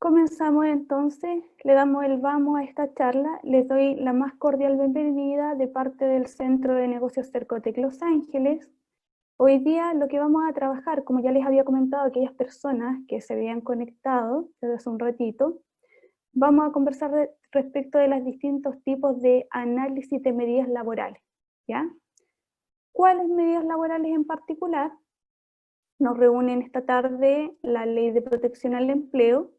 Comenzamos entonces, le damos el vamos a esta charla, les doy la más cordial bienvenida de parte del Centro de Negocios Cercotec Los Ángeles. Hoy día lo que vamos a trabajar, como ya les había comentado a aquellas personas que se habían conectado desde hace un ratito, vamos a conversar respecto de los distintos tipos de análisis de medidas laborales, ¿ya? ¿Cuáles medidas laborales en particular? Nos reúnen esta tarde la Ley de Protección al Empleo.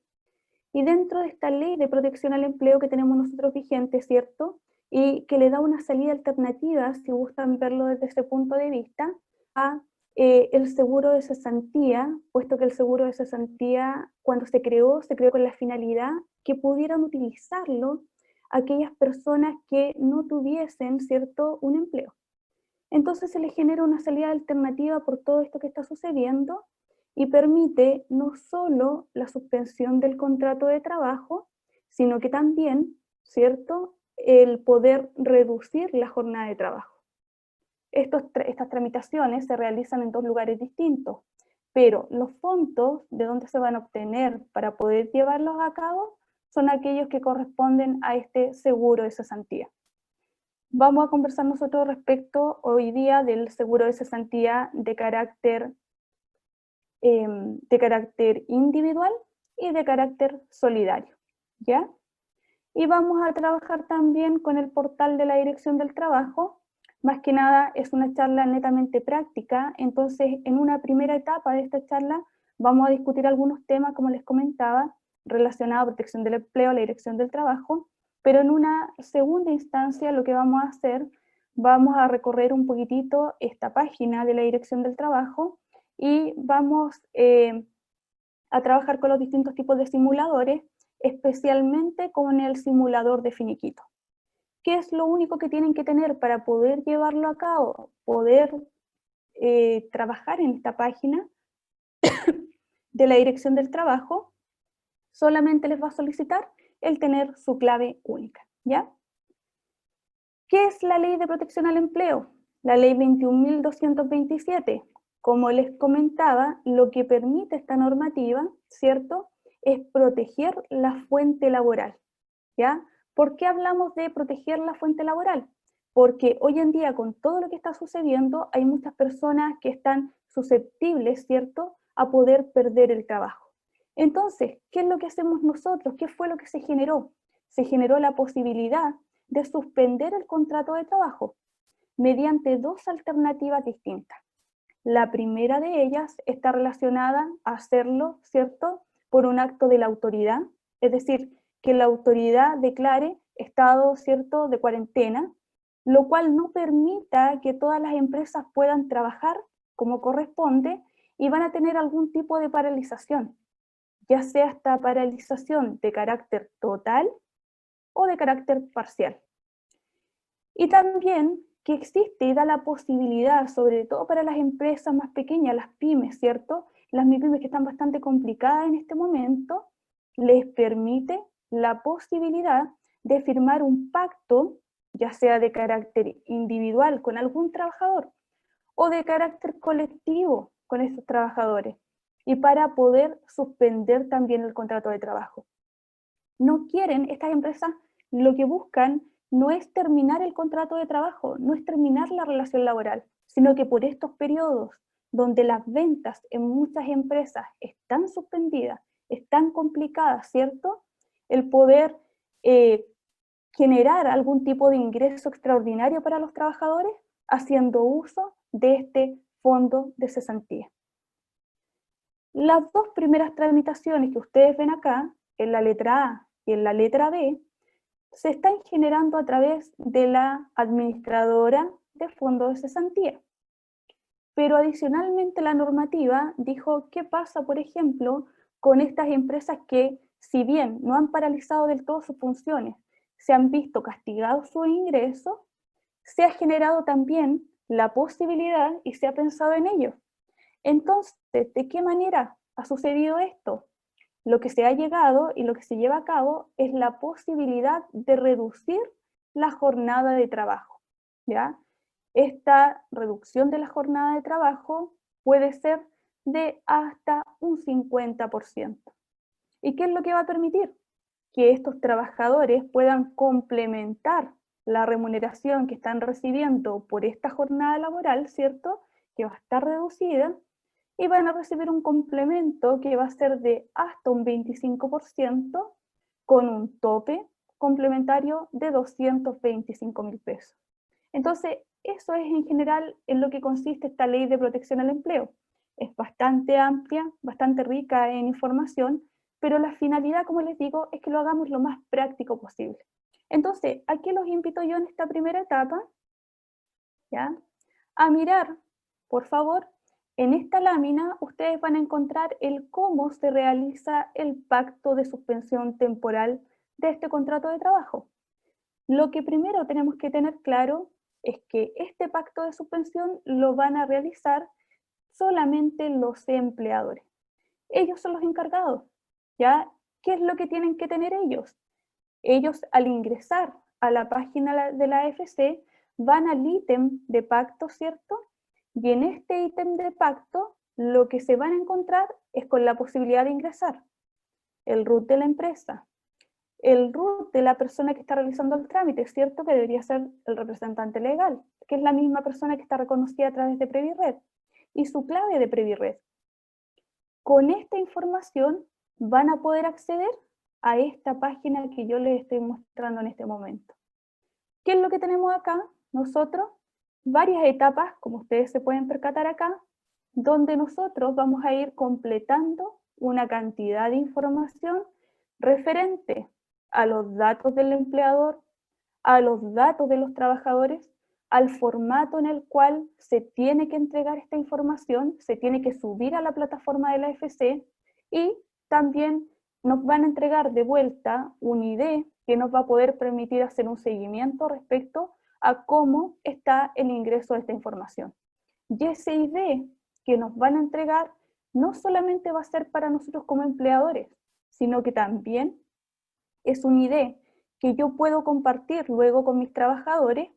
Y dentro de esta ley de protección al empleo que tenemos nosotros vigente, ¿cierto? Y que le da una salida alternativa, si gustan verlo desde ese punto de vista, a el seguro de cesantía, puesto que el seguro de cesantía, cuando se creó con la finalidad que pudieran utilizarlo aquellas personas que no tuviesen, ¿cierto?, un empleo. Entonces se le genera una salida alternativa por todo esto que está sucediendo y permite no solo la suspensión del contrato de trabajo, sino que también, ¿cierto?, el poder reducir la jornada de trabajo. Estas tramitaciones se realizan en dos lugares distintos, pero los fondos de donde se van a obtener para poder llevarlos a cabo son aquellos que corresponden a este seguro de cesantía. Vamos a conversar nosotros respecto hoy día del seguro de cesantía de carácter individual y de carácter solidario, ¿ya? Y vamos a trabajar también con el portal de la Dirección del Trabajo. Más que nada es una charla netamente práctica, entonces en una primera etapa de esta charla vamos a discutir algunos temas, como les comentaba, relacionados a protección del empleo, la Dirección del Trabajo, pero en una segunda instancia lo que vamos a hacer, vamos a recorrer un poquitito esta página de la Dirección del Trabajo y vamos a trabajar con los distintos tipos de simuladores, especialmente con el simulador de finiquito. ¿Qué es lo único que tienen que tener para poder llevarlo a cabo, poder trabajar en esta página de la Dirección del Trabajo? Solamente les va a solicitar el tener su clave única, ¿ya? ¿Qué es la Ley de Protección al Empleo? La Ley 21.227. Como les comentaba, lo que permite esta normativa, ¿cierto?, es proteger la fuente laboral, ¿ya? ¿Por qué hablamos de proteger la fuente laboral? Porque hoy en día, con todo lo que está sucediendo, hay muchas personas que están susceptibles, ¿cierto?, a poder perder el trabajo. Entonces, ¿qué es lo que hacemos nosotros? ¿Qué fue lo que se generó? Se generó la posibilidad de suspender el contrato de trabajo mediante dos alternativas distintas. La primera de ellas está relacionada a hacerlo, ¿cierto?, por un acto de la autoridad, es decir, que la autoridad declare estado, ¿cierto?, de cuarentena, lo cual no permita que todas las empresas puedan trabajar como corresponde y van a tener algún tipo de paralización, ya sea esta paralización de carácter total o de carácter parcial. Y también que existe y da la posibilidad, sobre todo para las empresas más pequeñas, las pymes, ¿cierto? Las MIPYMES que están bastante complicadas en este momento, les permite la posibilidad de firmar un pacto, ya sea de carácter individual con algún trabajador o de carácter colectivo con esos trabajadores, y para poder suspender también el contrato de trabajo. No quieren, estas empresas lo que buscan no es terminar el contrato de trabajo, no es terminar la relación laboral, sino que por estos periodos donde las ventas en muchas empresas están suspendidas, están complicadas, ¿cierto? El poder generar algún tipo de ingreso extraordinario para los trabajadores haciendo uso de este fondo de cesantía. Las dos primeras tramitaciones que ustedes ven acá, en la letra A y en la letra B, se están generando a través de la administradora de fondos de cesantía. Pero adicionalmente la normativa dijo qué pasa, por ejemplo, con estas empresas que, si bien no han paralizado del todo sus funciones, se han visto castigados sus ingresos, se ha generado también la posibilidad y se ha pensado en ello. Entonces, ¿de qué manera ha sucedido esto? Lo que se ha llegado y lo que se lleva a cabo es la posibilidad de reducir la jornada de trabajo, ¿ya? Esta reducción de la jornada de trabajo puede ser de hasta un 50%. ¿Y qué es lo que va a permitir? Que estos trabajadores puedan complementar la remuneración que están recibiendo por esta jornada laboral, ¿cierto? Que va a estar reducida, y van a recibir un complemento que va a ser de hasta un 25% con un tope complementario de 225.000 pesos. Entonces, eso es en general en lo que consiste esta ley de protección al empleo. Es bastante amplia, bastante rica en información, pero la finalidad, como les digo, es que lo hagamos lo más práctico posible. Entonces, aquí los invito yo en esta primera etapa, ¿ya?, a mirar, por favor, en esta lámina ustedes van a encontrar el cómo se realiza el pacto de suspensión temporal de este contrato de trabajo. Lo que primero tenemos que tener claro es que este pacto de suspensión lo van a realizar solamente los empleadores. Ellos son los encargados, ¿ya? ¿Qué es lo que tienen que tener ellos? Ellos, al ingresar a la página de la AFC, van al ítem de pacto, ¿cierto? Y en este ítem de pacto, lo que se van a encontrar es con la posibilidad de ingresar el RUT de la empresa, el RUT de la persona que está realizando el trámite, ¿cierto? Que debería ser el representante legal, que es la misma persona que está reconocida a través de Previred, y su clave de Previred. Con esta información van a poder acceder a esta página que yo les estoy mostrando en este momento. ¿Qué es lo que tenemos acá? Nosotros, varias etapas, como ustedes se pueden percatar acá, donde nosotros vamos a ir completando una cantidad de información referente a los datos del empleador, a los datos de los trabajadores, al formato en el cual se tiene que entregar esta información, se tiene que subir a la plataforma de la AFC, y también nos van a entregar de vuelta un ID que nos va a poder permitir hacer un seguimiento respecto a cómo está el ingreso de esta información. Y ese ID que nos van a entregar no solamente va a ser para nosotros como empleadores, sino que también es un ID que yo puedo compartir luego con mis trabajadores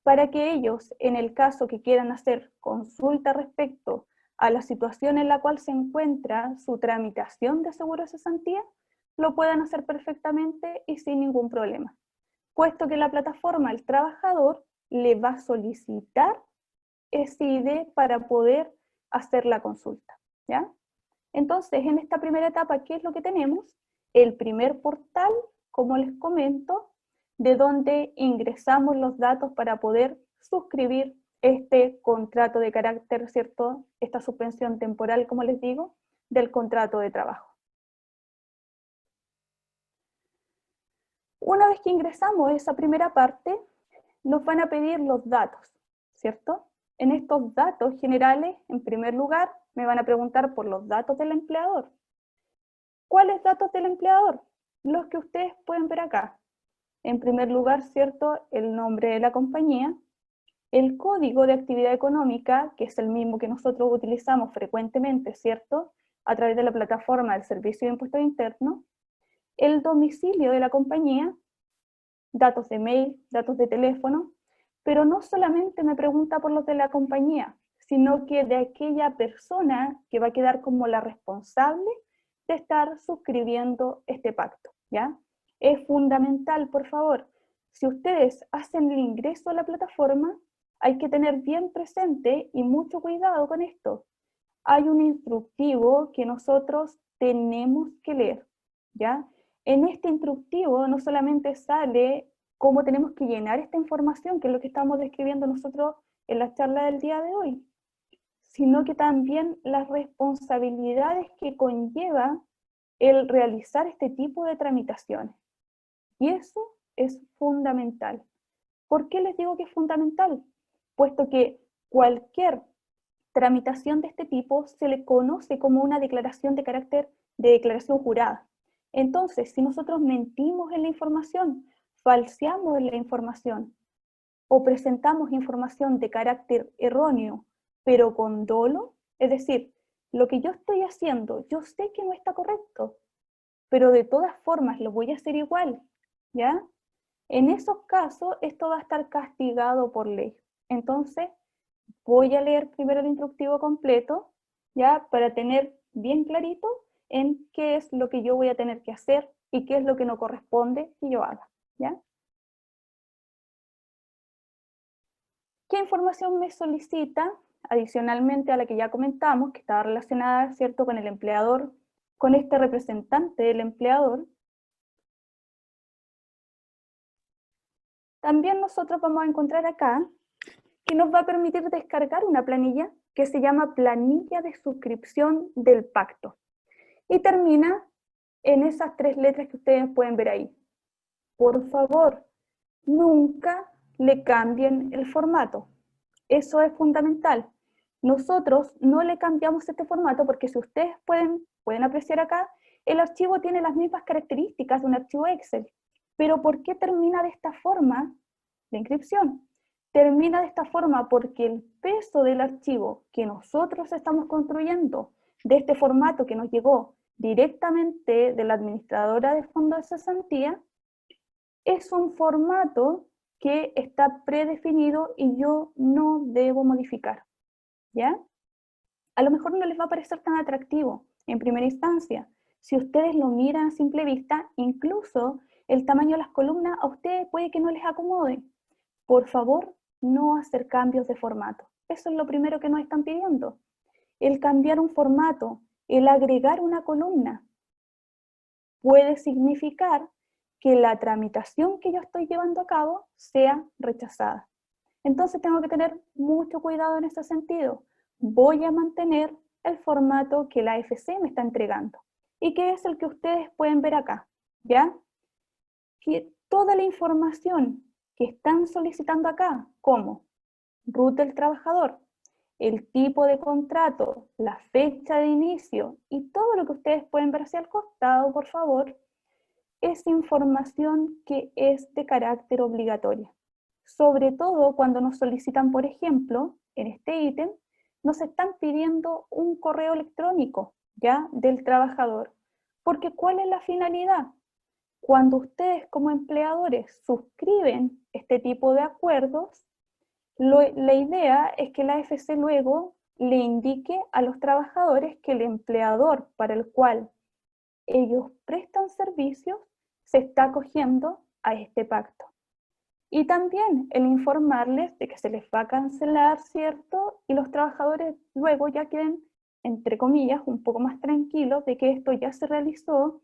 para que ellos, en el caso que quieran hacer consulta respecto a la situación en la cual se encuentra su tramitación de seguro de cesantía, lo puedan hacer perfectamente y sin ningún problema, puesto que la plataforma, el trabajador, le va a solicitar ese ID para poder hacer la consulta, ¿ya? Entonces, en esta primera etapa, ¿qué es lo que tenemos? El primer portal, como les comento, de donde ingresamos los datos para poder suscribir este contrato de carácter, ¿cierto? Esta suspensión temporal, como les digo, del contrato de trabajo. Una vez que ingresamos a esa primera parte, nos van a pedir los datos, ¿cierto? En estos datos generales, en primer lugar, me van a preguntar por los datos del empleador. ¿Cuáles datos del empleador? Los que ustedes pueden ver acá. En primer lugar, ¿cierto?, el nombre de la compañía, el código de actividad económica, que es el mismo que nosotros utilizamos frecuentemente, ¿cierto?, a través de la plataforma del Servicio de Impuestos Internos, el domicilio de la compañía, datos de mail, datos de teléfono, pero no solamente me pregunta por los de la compañía, sino que de aquella persona que va a quedar como la responsable de estar suscribiendo este pacto, ¿ya? Es fundamental, por favor, si ustedes hacen el ingreso a la plataforma, hay que tener bien presente y mucho cuidado con esto. Hay un instructivo que nosotros tenemos que leer, ¿ya? En este instructivo no solamente sale cómo tenemos que llenar esta información, que es lo que estamos describiendo nosotros en la charla del día de hoy, sino que también las responsabilidades que conlleva el realizar este tipo de tramitaciones. Y eso es fundamental. ¿Por qué les digo que es fundamental? Puesto que cualquier tramitación de este tipo se le conoce como una declaración de carácter de declaración jurada. Entonces, si nosotros mentimos en la información, falseamos en la información o presentamos información de carácter erróneo, pero con dolo, es decir, lo que yo estoy haciendo, yo sé que no está correcto, pero de todas formas lo voy a hacer igual, ¿ya? En esos casos, esto va a estar castigado por ley. Entonces, voy a leer primero el instructivo completo, ¿ya? Para tener bien clarito, en qué es lo que yo voy a tener que hacer y qué es lo que no corresponde que yo haga, ¿ya? ¿Qué información me solicita? Adicionalmente a la que ya comentamos, que estaba relacionada, ¿cierto?, con el empleador, con este representante del empleador. También nosotros vamos a encontrar acá que nos va a permitir descargar una planilla que se llama planilla de suscripción del pacto. Y termina en esas 3 letras que ustedes pueden ver ahí. Por favor, nunca le cambien el formato. Eso es fundamental. Nosotros no le cambiamos este formato porque si ustedes pueden apreciar acá, el archivo tiene las mismas características de un archivo Excel. Pero ¿por qué termina de esta forma la inscripción? Termina de esta forma porque el peso del archivo que nosotros estamos construyendo, de este formato que nos llegó directamente de la administradora de fondos de cesantía, es un formato que está predefinido y yo no debo modificar, ¿ya? A lo mejor no les va a parecer tan atractivo en primera instancia. Si ustedes lo miran a simple vista, incluso el tamaño de las columnas a ustedes puede que no les acomode. Por favor, no hacer cambios de formato. Eso es lo primero que nos están pidiendo. El cambiar un formato, el agregar una columna, puede significar que la tramitación que yo estoy llevando a cabo sea rechazada. Entonces tengo que tener mucho cuidado en ese sentido. Voy a mantener el formato que la AFC me está entregando y que es el que ustedes pueden ver acá, ¿ya? Que toda la información que están solicitando acá, como RUT del trabajador, el tipo de contrato, la fecha de inicio y todo lo que ustedes pueden ver hacia el costado, por favor, es información que es de carácter obligatorio. Sobre todo cuando nos solicitan, por ejemplo, en este ítem, nos están pidiendo un correo electrónico, ¿ya?, del trabajador. Porque ¿cuál es la finalidad? Cuando ustedes como empleadores suscriben este tipo de acuerdos, la idea es que la AFC luego le indique a los trabajadores que el empleador para el cual ellos prestan servicios se está acogiendo a este pacto. Y también el informarles de que se les va a cancelar, ¿cierto? Y los trabajadores luego ya queden, entre comillas, un poco más tranquilos de que esto ya se realizó,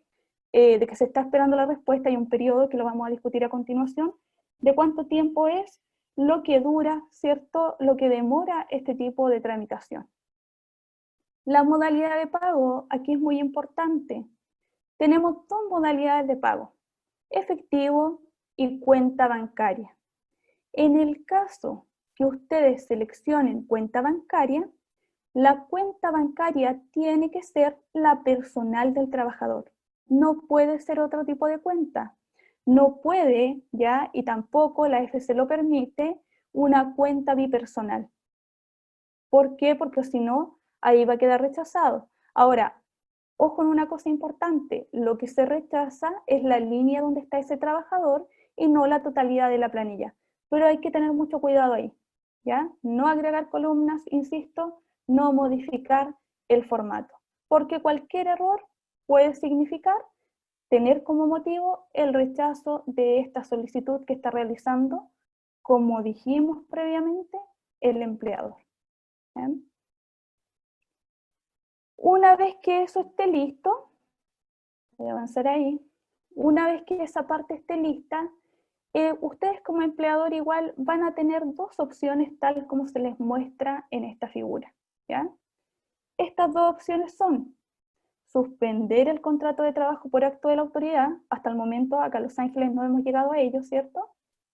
de que se está esperando la respuesta y un periodo que lo vamos a discutir a continuación, de cuánto tiempo es lo que dura, ¿cierto? Lo que demora este tipo de tramitación. La modalidad de pago aquí es muy importante. Tenemos 2 modalidades de pago, efectivo y cuenta bancaria. En el caso que ustedes seleccionen cuenta bancaria, la cuenta bancaria tiene que ser la personal del trabajador. No puede ser otro tipo de cuenta. No puede, ya, y tampoco la AFC lo permite, una cuenta bipersonal. ¿Por qué? Porque si no, ahí va a quedar rechazado. Ahora, ojo en una cosa importante, lo que se rechaza es la línea donde está ese trabajador y no la totalidad de la planilla. Pero hay que tener mucho cuidado ahí, ¿ya? No agregar columnas, insisto, no modificar el formato, porque cualquier error puede significar tener como motivo el rechazo de esta solicitud que está realizando, como dijimos previamente, el empleador. ¿Bien? Una vez que eso esté listo, voy a avanzar ahí, una vez que esa parte esté lista, ustedes como empleador igual van a tener 2 opciones tal como se les muestra en esta figura, ¿ya? Estas 2 opciones son suspender el contrato de trabajo por acto de la autoridad. Hasta el momento acá en Los Ángeles no hemos llegado a ello, ¿cierto?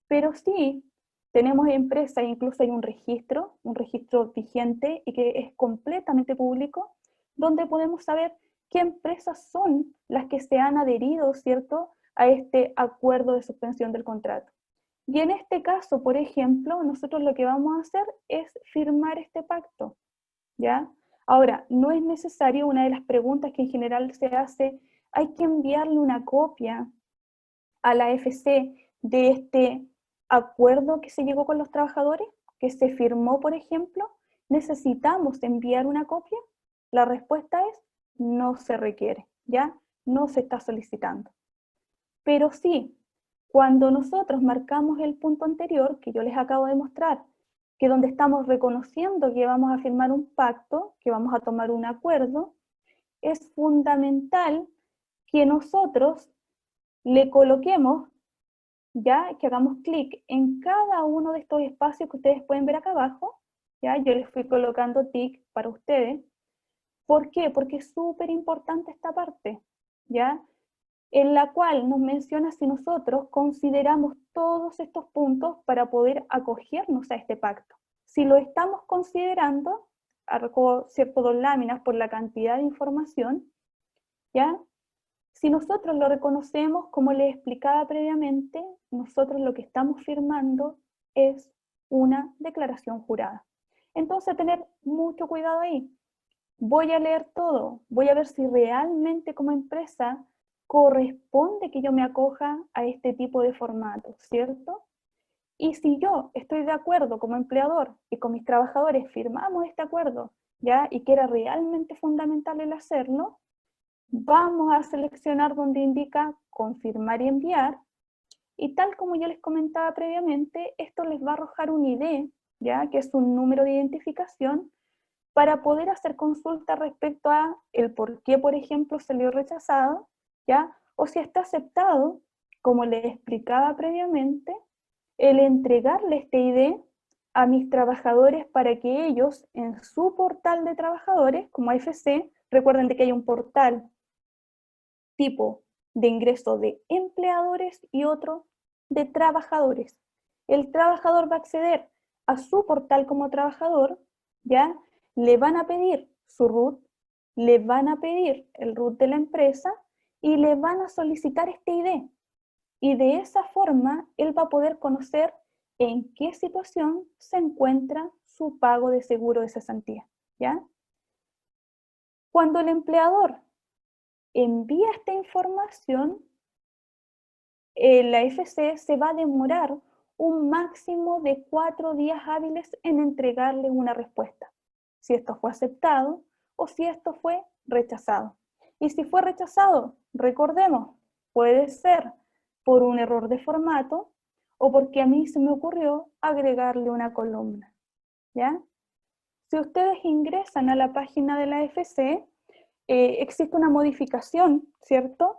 Pero sí tenemos empresas, incluso hay un registro vigente y que es completamente público, donde podemos saber qué empresas son las que se han adherido, ¿cierto?, a este acuerdo de suspensión del contrato. Y en este caso, por ejemplo, nosotros lo que vamos a hacer es firmar este pacto, ¿ya? Ahora, no es necesario, una de las preguntas que en general se hace, hay que enviarle una copia a la AFC de este acuerdo que se llegó con los trabajadores, que se firmó, por ejemplo. ¿Necesitamos enviar una copia? La respuesta es no se requiere, ¿ya? No se está solicitando. Pero sí, cuando nosotros marcamos el punto anterior, que yo les acabo de mostrar, que donde estamos reconociendo que vamos a firmar un pacto, que vamos a tomar un acuerdo, es fundamental que nosotros le coloquemos, ya que hagamos clic en cada uno de estos espacios que ustedes pueden ver acá abajo, ya yo les fui colocando tic para ustedes. ¿Por qué? Porque es súper importante esta parte, ya, en la cual nos menciona si nosotros consideramos todos estos puntos para poder acogernos a este pacto. Si lo estamos considerando, arrojo cierto 2 láminas por la cantidad de información, ¿ya? Si nosotros lo reconocemos, como les explicaba previamente, nosotros lo que estamos firmando es una declaración jurada. Entonces, tener mucho cuidado ahí. Voy a leer todo, voy a ver si realmente como empresa corresponde que yo me acoja a este tipo de formato, ¿cierto? Y si yo estoy de acuerdo como empleador y con mis trabajadores firmamos este acuerdo, ¿ya? Y que era realmente fundamental el hacerlo, vamos a seleccionar donde indica confirmar y enviar, y tal como yo les comentaba previamente, esto les va a arrojar un ID, ¿ya? Que es un número de identificación, para poder hacer consulta respecto a el por qué, por ejemplo, salió rechazado, ¿ya? O si está aceptado, como les explicaba previamente, el entregarle este ID a mis trabajadores para que ellos en su portal de trabajadores, como AFC, recuerden de que hay un portal tipo de ingreso de empleadores y otro de trabajadores. El trabajador va a acceder a su portal como trabajador, ¿ya? Le van a pedir su root, le van a pedir el root de la empresa y le van a solicitar este ID. Y de esa forma, él va a poder conocer en qué situación se encuentra su pago de seguro de cesantía, ¿ya? Cuando el empleador envía esta información, la FC se va a demorar un máximo de 4 días hábiles en entregarle una respuesta, si esto fue aceptado o si esto fue rechazado. Y si fue rechazado, recordemos, puede ser por un error de formato o porque a mí se me ocurrió agregarle una columna, ¿ya? Si ustedes ingresan a la página de la FC, existe una modificación, ¿cierto?,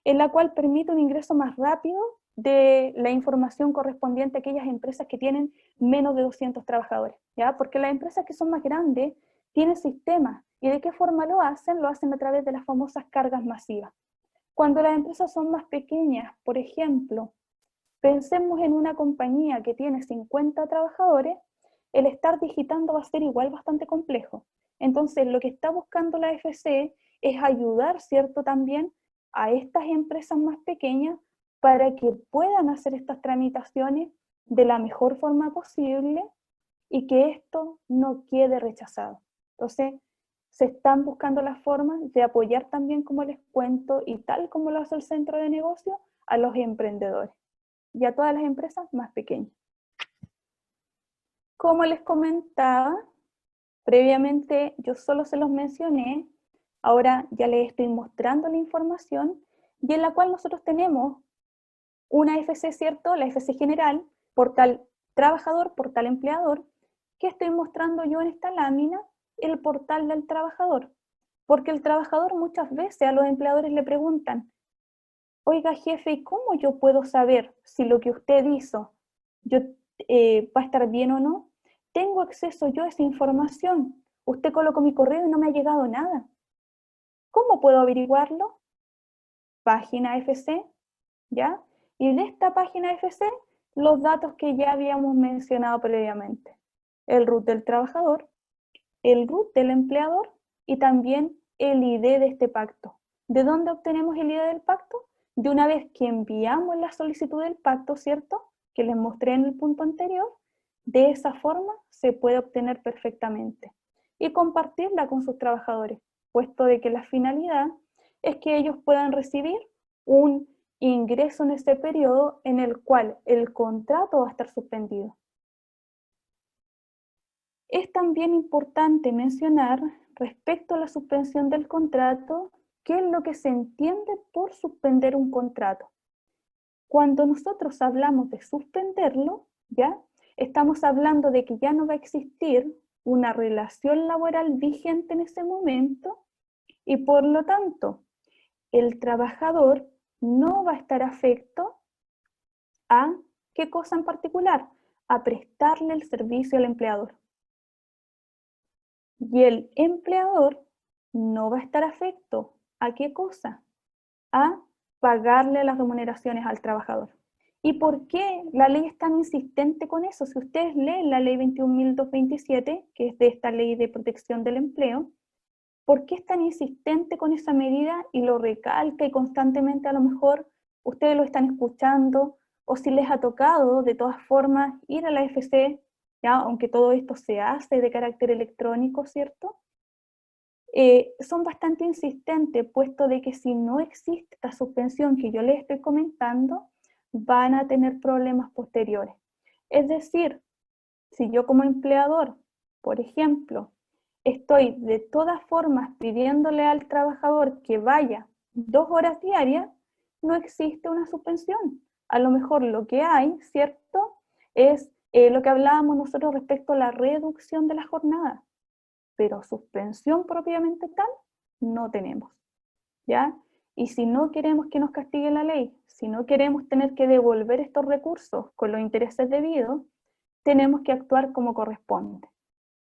en la cual permite un ingreso más rápido de la información correspondiente a aquellas empresas que tienen menos de 200 trabajadores, ¿ya? Porque las empresas que son más grandes tienen sistemas. ¿Y de qué forma lo hacen? Lo hacen a través de las famosas cargas masivas. Cuando las empresas son más pequeñas, por ejemplo, pensemos en una compañía que tiene 50 trabajadores, el estar digitando va a ser igual bastante complejo. Entonces, lo que está buscando la FC es ayudar, ¿cierto?, también a estas empresas más pequeñas para que puedan hacer estas tramitaciones de la mejor forma posible y que esto no quede rechazado. Entonces, se están buscando las formas de apoyar también, como les cuento, y tal como lo hace el centro de negocio, a los emprendedores y a todas las empresas más pequeñas. Como les comentaba, previamente yo solo se los mencioné, ahora ya les estoy mostrando la información, y en la cual nosotros tenemos una FC, ¿cierto? La FC general, portal trabajador, portal empleador, que estoy mostrando yo en esta lámina, el portal del trabajador. Porque el trabajador muchas veces a los empleadores le preguntan, oiga jefe, ¿y cómo yo puedo saber si lo que usted hizo va a estar bien o no? ¿Tengo acceso yo a esa información? Usted colocó mi correo y no me ha llegado nada. ¿Cómo puedo averiguarlo? Página FC, ¿ya? Y de esta página FC, los datos que ya habíamos mencionado previamente. El root del trabajador, el root del empleador y también el ID de este pacto. ¿De dónde obtenemos el ID del pacto? De una vez que enviamos la solicitud del pacto, ¿cierto?, que les mostré en el punto anterior, de esa forma se puede obtener perfectamente y compartirla con sus trabajadores, puesto de que la finalidad es que ellos puedan recibir un ingreso en ese periodo en el cual el contrato va a estar suspendido. Es también importante mencionar respecto a la suspensión del contrato, ¿qué es lo que se entiende por suspender un contrato? Cuando nosotros hablamos de suspenderlo, ¿ya? Estamos hablando de que ya no va a existir una relación laboral vigente en ese momento y por lo tanto el trabajador no va a estar afecto a ¿qué cosa en particular? A prestarle el servicio al empleador. Y el empleador no va a estar afecto a ¿qué cosa? A pagarle las remuneraciones al trabajador. ¿Y por qué la ley es tan insistente con eso? Si ustedes leen la ley 21.227, que es de esta ley de protección del empleo, ¿por qué es tan insistente con esa medida y lo recalca y constantemente a lo mejor ustedes lo están escuchando o si les ha tocado de todas formas ir a la FC, ¿ya? Aunque todo esto se hace de carácter electrónico, ¿cierto? Son bastante insistentes, puesto de que si no existe esta suspensión que yo les estoy comentando, van a tener problemas posteriores. Es decir, si yo como empleador, por ejemplo, estoy de todas formas pidiéndole al trabajador que vaya 2 horas diarias, no existe una suspensión. A lo mejor lo que hay, ¿cierto? Es lo que hablábamos nosotros respecto a la reducción de la jornada, pero suspensión propiamente tal no tenemos, ¿ya? Y si no queremos que nos castigue la ley, si no queremos tener que devolver estos recursos con los intereses debidos, tenemos que actuar como corresponde.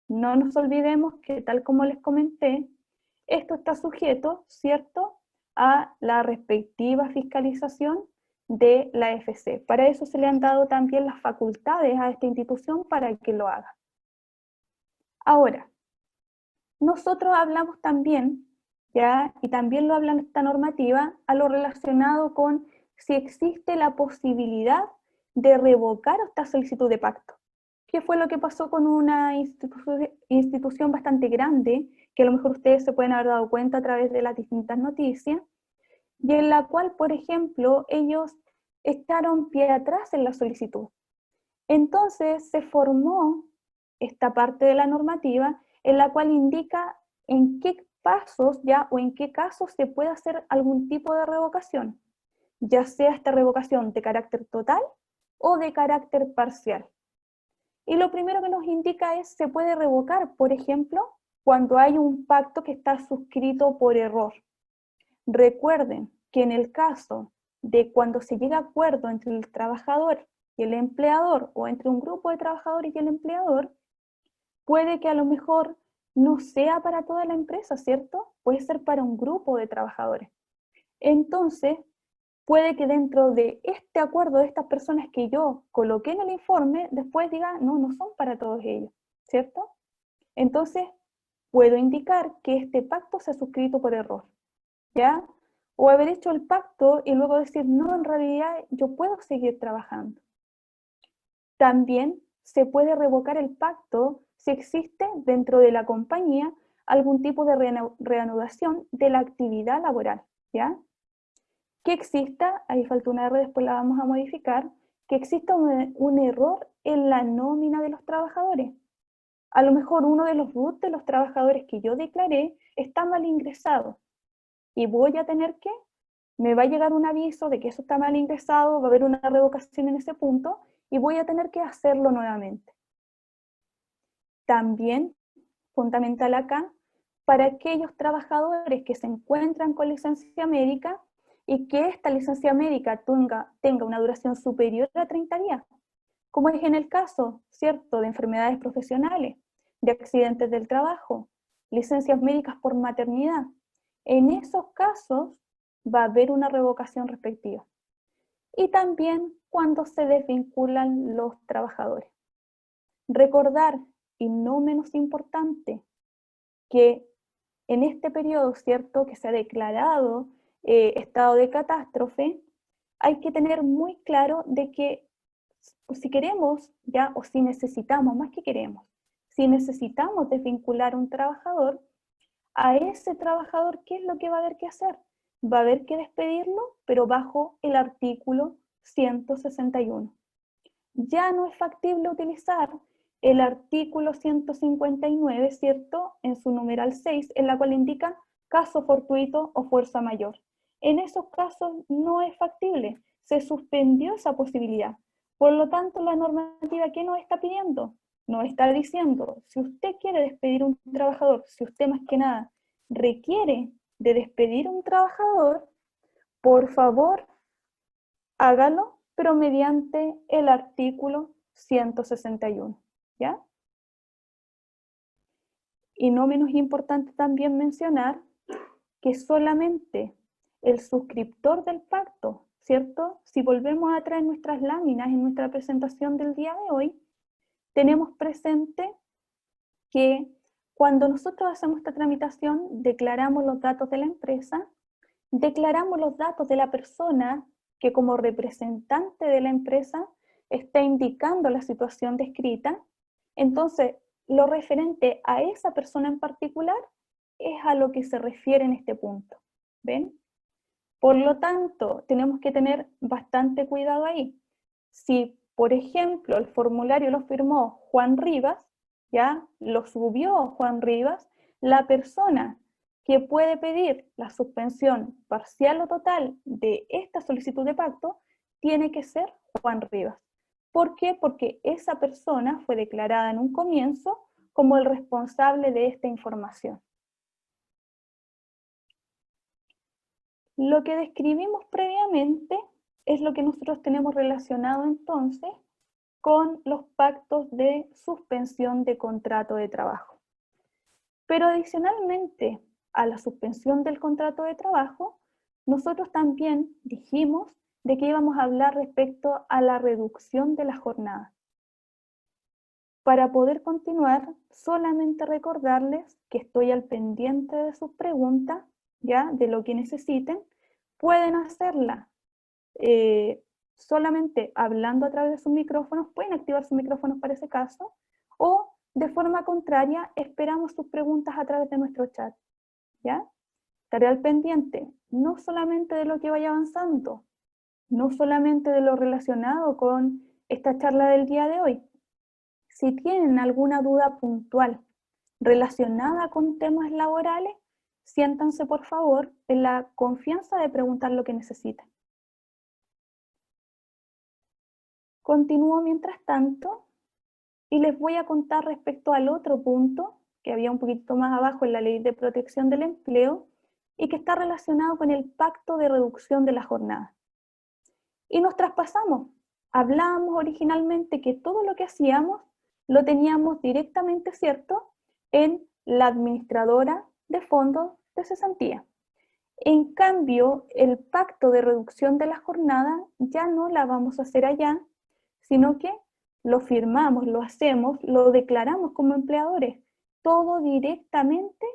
No nos olvidemos que, tal como les comenté, esto está sujeto, ¿cierto?, a la respectiva fiscalización de la FC. Para eso se le han dado también las facultades a esta institución para que lo haga. Ahora, nosotros hablamos también, ¿ya? Y también lo habla esta normativa, a lo relacionado con si existe la posibilidad de revocar esta solicitud de pacto. ¿Qué fue lo que pasó con una institución bastante grande, que a lo mejor ustedes se pueden haber dado cuenta a través de las distintas noticias, y en la cual, por ejemplo, ellos echaron pie atrás en la solicitud? Entonces se formó esta parte de la normativa en la cual indica en qué pasos ya o en qué casos se puede hacer algún tipo de revocación, ya sea esta revocación de carácter total o de carácter parcial. Y lo primero que nos indica es, se puede revocar, por ejemplo, cuando hay un pacto que está suscrito por error. Recuerden que en el caso de cuando se llega a acuerdo entre el trabajador y el empleador, o entre un grupo de trabajadores y el empleador, puede que a lo mejor no sea para toda la empresa, ¿cierto? Puede ser para un grupo de trabajadores. Entonces, puede que dentro de este acuerdo de estas personas que yo coloqué en el informe, después diga, no, no son para todos ellos, ¿cierto? Entonces, puedo indicar que este pacto se ha suscrito por error, ¿ya? O haber hecho el pacto y luego decir, no, en realidad yo puedo seguir trabajando. También se puede revocar el pacto si existe dentro de la compañía algún tipo de reanudación de la actividad laboral, ¿ya? Que exista, ahí falta una R, después la vamos a modificar, que exista un error en la nómina de los trabajadores. A lo mejor uno de los RUT de los trabajadores que yo declaré está mal ingresado y voy a tener que, me va a llegar un aviso de que eso está mal ingresado, va a haber una revocación en ese punto y voy a tener que hacerlo nuevamente. También, fundamental acá, para aquellos trabajadores que se encuentran con licencia médica y que esta licencia médica tenga una duración superior a 30 días, como es en el caso, ¿cierto?, de enfermedades profesionales, de accidentes del trabajo, licencias médicas por maternidad. En esos casos va a haber una revocación respectiva. Y también cuando se desvinculan los trabajadores. Recordar, y no menos importante, que en este periodo, ¿cierto?, que se ha declarado estado de catástrofe, hay que tener muy claro de que si queremos, ya, o si necesitamos, más que queremos, si necesitamos desvincular a un trabajador, a ese trabajador, ¿qué es lo que va a haber que hacer? Va a haber que despedirlo, pero bajo el artículo 161. Ya no es factible utilizar el artículo 159, ¿cierto? En su numeral 6, en la cual indica caso fortuito o fuerza mayor. En esos casos no es factible, se suspendió esa posibilidad. Por lo tanto, la normativa, ¿qué nos está pidiendo? Nos está diciendo, si usted quiere despedir a un trabajador, si usted más que nada requiere de despedir a un trabajador, por favor, hágalo, pero mediante el artículo 161, ¿ya? Y no menos importante también mencionar que solamente el suscriptor del pacto, ¿cierto? Si volvemos a traer nuestras láminas en nuestra presentación del día de hoy, tenemos presente que cuando nosotros hacemos esta tramitación, declaramos los datos de la empresa, declaramos los datos de la persona que como representante de la empresa está indicando la situación descrita. Entonces, lo referente a esa persona en particular es a lo que se refiere en este punto. ¿Ven? Por lo tanto, tenemos que tener bastante cuidado ahí. Si, por ejemplo, el formulario lo firmó Juan Rivas, ya lo subió Juan Rivas, la persona que puede pedir la suspensión parcial o total de esta solicitud de pacto tiene que ser Juan Rivas. ¿Por qué? Porque esa persona fue declarada en un comienzo como el responsable de esta información. Lo que describimos previamente es lo que nosotros tenemos relacionado entonces con los pactos de suspensión de contrato de trabajo. Pero adicionalmente a la suspensión del contrato de trabajo, nosotros también dijimos de que íbamos a hablar respecto a la reducción de la jornada. Para poder continuar, solamente recordarles que estoy al pendiente de sus preguntas, ya, de lo que necesiten. Pueden hacerla solamente hablando a través de sus micrófonos, pueden activar sus micrófonos para ese caso, o de forma contraria, esperamos sus preguntas a través de nuestro chat, ¿ya? Estaré al pendiente, no solamente de lo que vaya avanzando, no solamente de lo relacionado con esta charla del día de hoy. Si tienen alguna duda puntual relacionada con temas laborales, siéntanse por favor en la confianza de preguntar lo que necesiten. Continúo mientras tanto y les voy a contar respecto al otro punto que había un poquito más abajo en la Ley de Protección del Empleo y que está relacionado con el Pacto de Reducción de la Jornada. Y nos traspasamos. Hablábamos originalmente que todo lo que hacíamos lo teníamos directamente, ¿cierto?, en la administradora de fondos de cesantía. En cambio, el Pacto de Reducción de la Jornada ya no la vamos a hacer allá, sino que lo firmamos, lo hacemos, lo declaramos como empleadores, todo directamente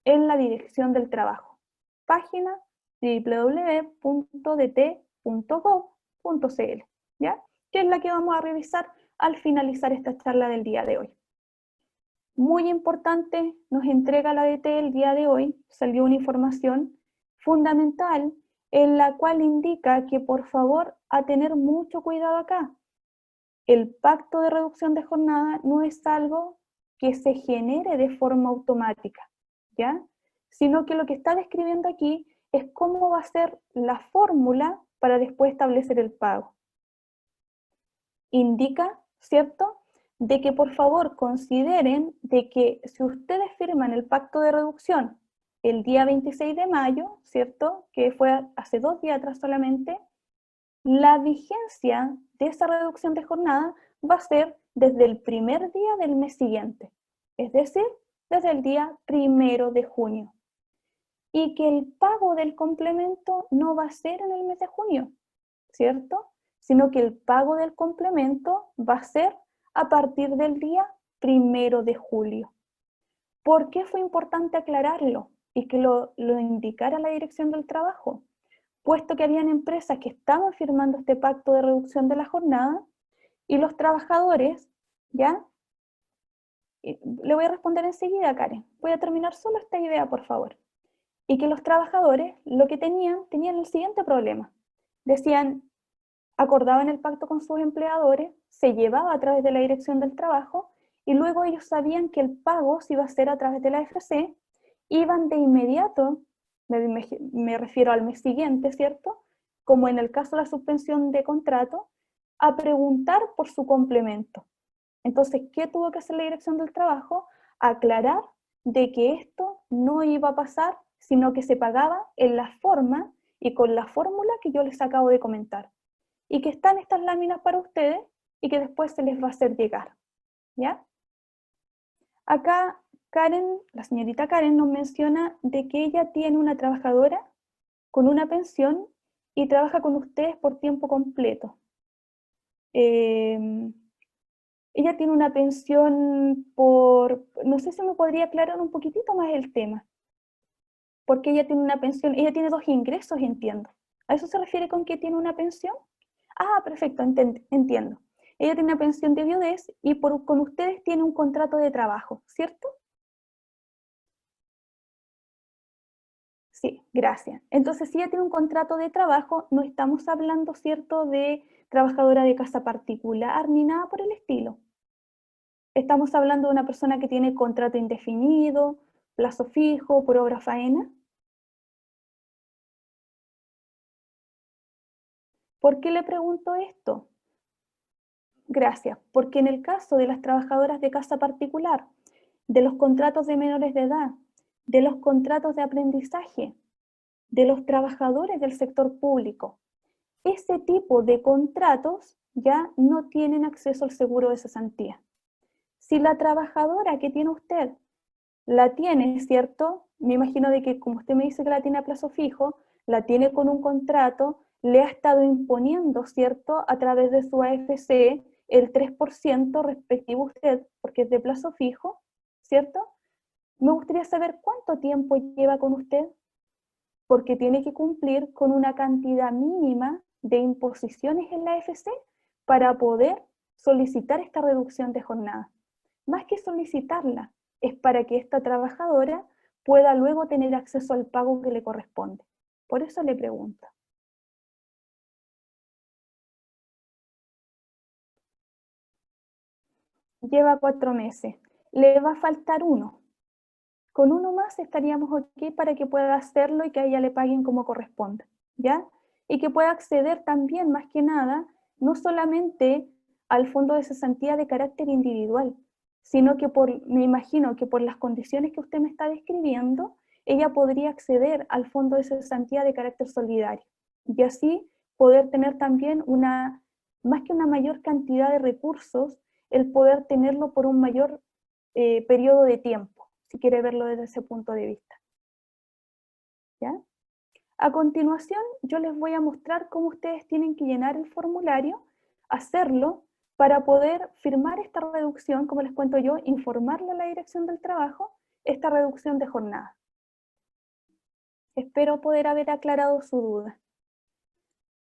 en la Dirección del Trabajo. Página www.dt.gov.cl, ¿ya? Que es la que vamos a revisar al finalizar esta charla del día de hoy. Muy importante, nos entrega la DT el día de hoy, salió una información fundamental en la cual indica que por favor a tener mucho cuidado acá. El pacto de reducción de jornada no es algo que se genere de forma automática, ¿ya? Sino que lo que está describiendo aquí es cómo va a ser la fórmula para después establecer el pago. Indica, ¿cierto?, de que por favor consideren de que si ustedes firman el pacto de reducción el día 26 de mayo, ¿cierto?, que fue hace 2 días atrás solamente, la vigencia de esa reducción de jornada va a ser desde el primer día del mes siguiente, es decir, desde el día 1 de junio. Y que el pago del complemento no va a ser en el mes de junio, ¿cierto?, sino que el pago del complemento va a ser a partir del día 1 de julio. ¿Por qué fue importante aclararlo y que lo indicara la Dirección del Trabajo? Puesto que habían empresas que estaban firmando este pacto de reducción de la jornada y los trabajadores, ¿ya? Le voy a responder enseguida, Karen. Voy a terminar solo esta idea, por favor. Y que los trabajadores lo que tenían el siguiente problema. Decían, acordaban el pacto con sus empleadores, se llevaba a través de la Dirección del Trabajo y luego ellos sabían que el pago se iba a hacer a través de la AFC, iban de inmediato, me refiero al mes siguiente, ¿cierto? Como en el caso de la suspensión de contrato, a preguntar por su complemento. Entonces, ¿qué tuvo que hacer la Dirección del Trabajo? Aclarar de que esto no iba a pasar, sino que se pagaba en la forma y con la fórmula que yo les acabo de comentar. Y que están estas láminas para ustedes y que después se les va a hacer llegar. ¿Ya? Acá Karen, la señorita Karen nos menciona de que ella tiene una trabajadora con una pensión y trabaja con ustedes por tiempo completo. Ella tiene una pensión por, no sé si me podría aclarar un poquitito más el tema, porque ella tiene una pensión, ella tiene dos ingresos, entiendo. ¿A eso se refiere con que tiene una pensión? Ah, perfecto, entiendo. Ella tiene una pensión de viudez y con ustedes tiene un contrato de trabajo, ¿cierto? Sí, gracias. Entonces, si ella tiene un contrato de trabajo, no estamos hablando, ¿cierto?, de trabajadora de casa particular ni nada por el estilo. Estamos hablando de una persona que tiene contrato indefinido, plazo fijo, por obra faena. ¿Por qué le pregunto esto? Gracias, porque en el caso de las trabajadoras de casa particular, de los contratos de menores de edad, de los contratos de aprendizaje, de los trabajadores del sector público, ese tipo de contratos ya no tienen acceso al seguro de cesantía. Si la trabajadora que tiene usted la tiene, ¿cierto? Me imagino de que como usted me dice que la tiene a plazo fijo, la tiene con un contrato, le ha estado imponiendo, ¿cierto? A través de su AFC el 3% respectivo a usted, porque es de plazo fijo, ¿cierto? Me gustaría saber cuánto tiempo lleva con usted, porque tiene que cumplir con una cantidad mínima de imposiciones en la AFC para poder solicitar esta reducción de jornada. Más que solicitarla, es para que esta trabajadora pueda luego tener acceso al pago que le corresponde. Por eso le pregunto. Lleva 4 meses. Le va a faltar uno. Con uno más estaríamos ok para que pueda hacerlo y que a ella le paguen como corresponde, ¿ya? Y que pueda acceder también, más que nada, no solamente al fondo de cesantía de carácter individual, sino que me imagino que por las condiciones que usted me está describiendo, ella podría acceder al fondo de cesantía de carácter solidario y así poder tener también más que una mayor cantidad de recursos, el poder tenerlo por un mayor periodo de tiempo, si quiere verlo desde ese punto de vista. ¿Ya? A continuación, yo les voy a mostrar cómo ustedes tienen que llenar el formulario, hacerlo para poder firmar esta reducción, como les cuento yo, informarle a la Dirección del Trabajo esta reducción de jornada. Espero poder haber aclarado su duda.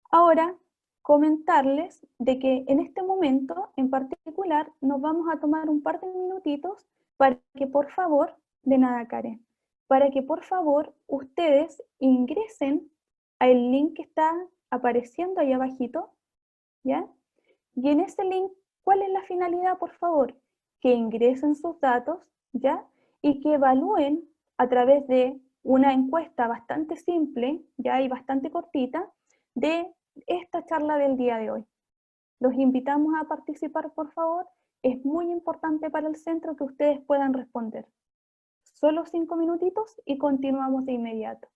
Ahora, comentarles de que en este momento en particular nos vamos a tomar un par de minutitos para que por favor, de nada Karen, para que por favor ustedes ingresen al link que está apareciendo ahí abajito, ¿ya? Y en ese link, ¿cuál es la finalidad, por favor? Que ingresen sus datos, ¿ya? Y que evalúen a través de una encuesta bastante simple, ¿ya? Y bastante cortita, de esta charla del día de hoy. Los invitamos a participar, por favor. Es muy importante para el centro que ustedes puedan responder. Solo 5 minutitos y continuamos de inmediato.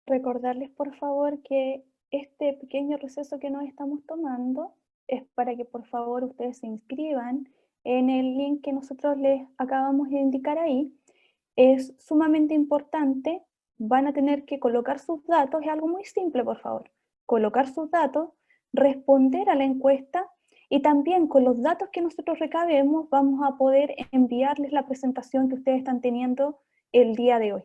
Recordarles, por favor, que este pequeño receso que nos estamos tomando es para que, por favor, ustedes se inscriban en el link que nosotros les acabamos de indicar ahí. Es sumamente importante, van a tener que colocar sus datos, es algo muy simple, por favor. Colocar sus datos, responder a la encuesta y también con los datos que nosotros recabemos vamos a poder enviarles la presentación que ustedes están teniendo el día de hoy,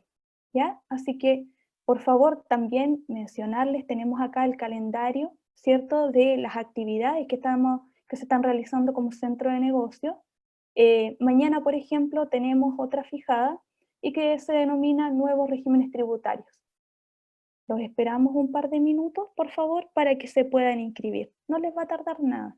¿ya? Así que, por favor, también mencionarles, tenemos acá el calendario, ¿cierto?, de las actividades que se están realizando como centro de negocio. Mañana, por ejemplo, tenemos otra fijada y que se denomina nuevos regímenes tributarios. Los esperamos un par de minutos, por favor, para que se puedan inscribir. No les va a tardar nada.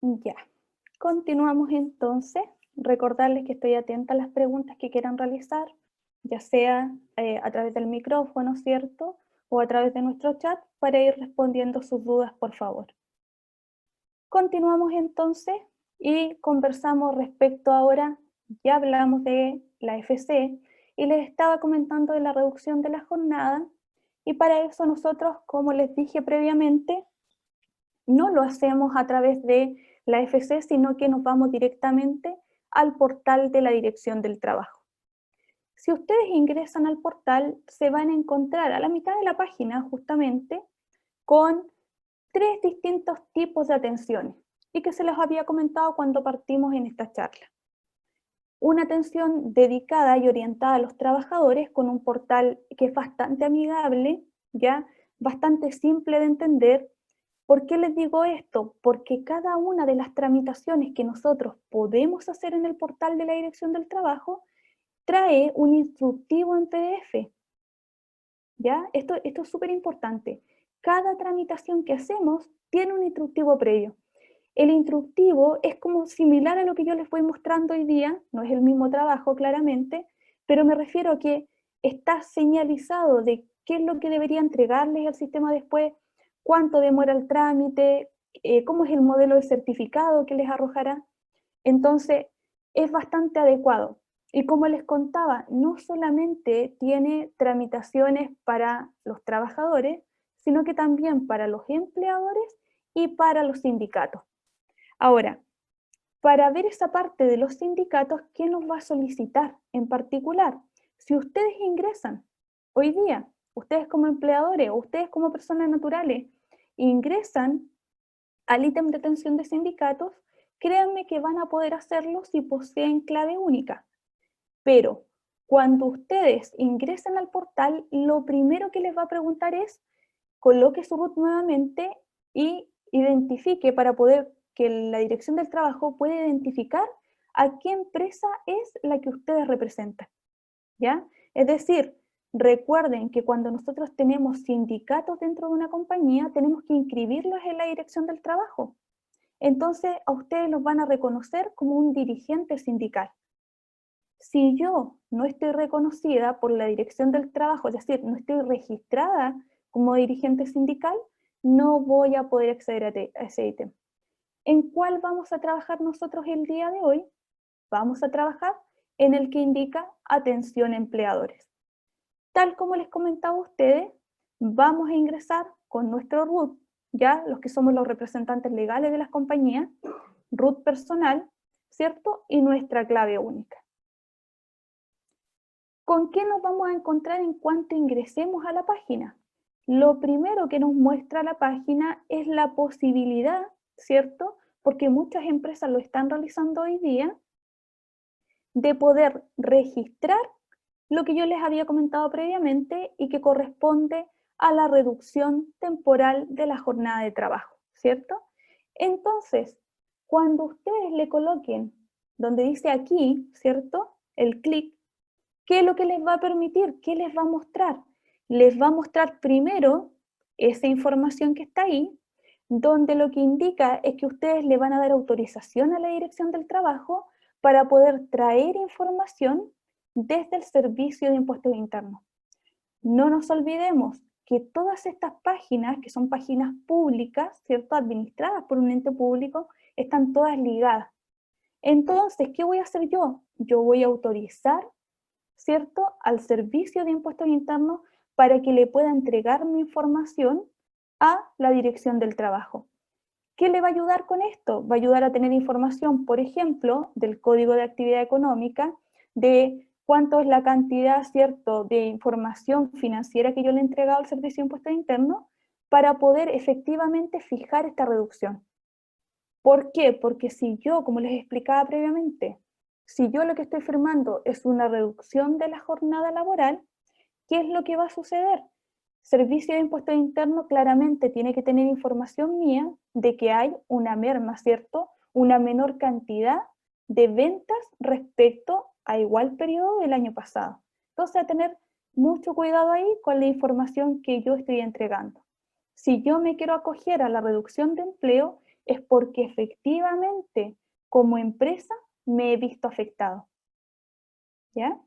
Ya, continuamos entonces. Recordarles que estoy atenta a las preguntas que quieran realizar, ya sea a través del micrófono, ¿cierto? O a través de nuestro chat para ir respondiendo sus dudas, por favor. Continuamos entonces y conversamos respecto ahora, ya hablamos de la FC y les estaba comentando de la reducción de la jornada y para eso nosotros, como les dije previamente, no lo hacemos a través de la FC, sino que nos vamos directamente al portal de la Dirección del Trabajo. Si ustedes ingresan al portal, se van a encontrar a la mitad de la página justamente con tres distintos tipos de atenciones y que se les había comentado cuando partimos en esta charla. Una atención dedicada y orientada a los trabajadores con un portal que es bastante amigable, ya bastante simple de entender. ¿Por qué les digo esto? Porque cada una de las tramitaciones que nosotros podemos hacer en el portal de la Dirección del Trabajo trae un instructivo en PDF. ¿Ya? Esto es súper importante. Cada tramitación que hacemos tiene un instructivo previo. El instructivo es como similar a lo que yo les voy mostrando hoy día, no es el mismo trabajo claramente, pero me refiero a que está señalizado de qué es lo que debería entregarles al sistema después, cuánto demora el trámite, cómo es el modelo de certificado que les arrojará. Entonces, es bastante adecuado. Y como les contaba, no solamente tiene tramitaciones para los trabajadores, sino que también para los empleadores y para los sindicatos. Ahora, para ver esa parte de los sindicatos, ¿qué nos va a solicitar en particular? Si ustedes ingresan hoy día, ustedes como empleadores o ustedes como personas naturales, ingresan al ítem de atención de sindicatos, créanme que van a poder hacerlo si poseen clave única. Pero cuando ustedes ingresen al portal, lo primero que les va a preguntar es coloque su root nuevamente y identifique, para poder que la dirección del trabajo pueda identificar a qué empresa es la que ustedes representan, ¿ya? Es decir, recuerden que cuando nosotros tenemos sindicatos dentro de una compañía, tenemos que inscribirlos en la dirección del trabajo. Entonces, a ustedes los van a reconocer como un dirigente sindical. Si yo no estoy reconocida por la dirección del trabajo, es decir, no estoy registrada como dirigente sindical, no voy a poder acceder a ese ítem. ¿En cuál vamos a trabajar nosotros el día de hoy? Vamos a trabajar en el que indica atención a empleadores. Tal como les comentaba a ustedes, vamos a ingresar con nuestro RUT, ya los que somos los representantes legales de las compañías, RUT personal, ¿cierto? Y nuestra clave única. ¿Con qué nos vamos a encontrar en cuanto ingresemos a la página? Lo primero que nos muestra la página es la posibilidad, ¿cierto? Porque muchas empresas lo están realizando hoy día, de poder registrar lo que yo les había comentado previamente y que corresponde a la reducción temporal de la jornada de trabajo, ¿cierto? Entonces, cuando ustedes le coloquen donde dice aquí, ¿cierto? El clic, ¿qué es lo que les va a permitir? ¿Qué les va a mostrar? Les va a mostrar primero esa información que está ahí, donde lo que indica es que ustedes le van a dar autorización a la dirección del trabajo para poder traer información desde el Servicio de Impuestos Internos. No nos olvidemos que todas estas páginas, que son páginas públicas, ¿cierto? Administradas por un ente público, están todas ligadas. Entonces, ¿qué voy a hacer yo? Yo voy a autorizar, ¿cierto?, al Servicio de Impuestos Internos para que le pueda entregar mi información a la Dirección del Trabajo. ¿Qué le va a ayudar con esto? Va a ayudar a tener información, por ejemplo, del Código de Actividad Económica, de cuánto es la cantidad, ¿cierto?, de información financiera que yo le he entregado al Servicio de Impuestos Internos para poder efectivamente fijar esta reducción. ¿Por qué? Porque si yo, como les explicaba previamente, si yo lo que estoy firmando es una reducción de la jornada laboral, ¿qué es lo que va a suceder? Servicio de Impuestos Internos claramente tiene que tener información mía de que hay una merma, ¿cierto? Una menor cantidad de ventas respecto a igual periodo del año pasado. Entonces, a tener mucho cuidado ahí con la información que yo estoy entregando. Si yo me quiero acoger a la reducción de empleo, es porque efectivamente como empresa me he visto afectado. ¿Ya?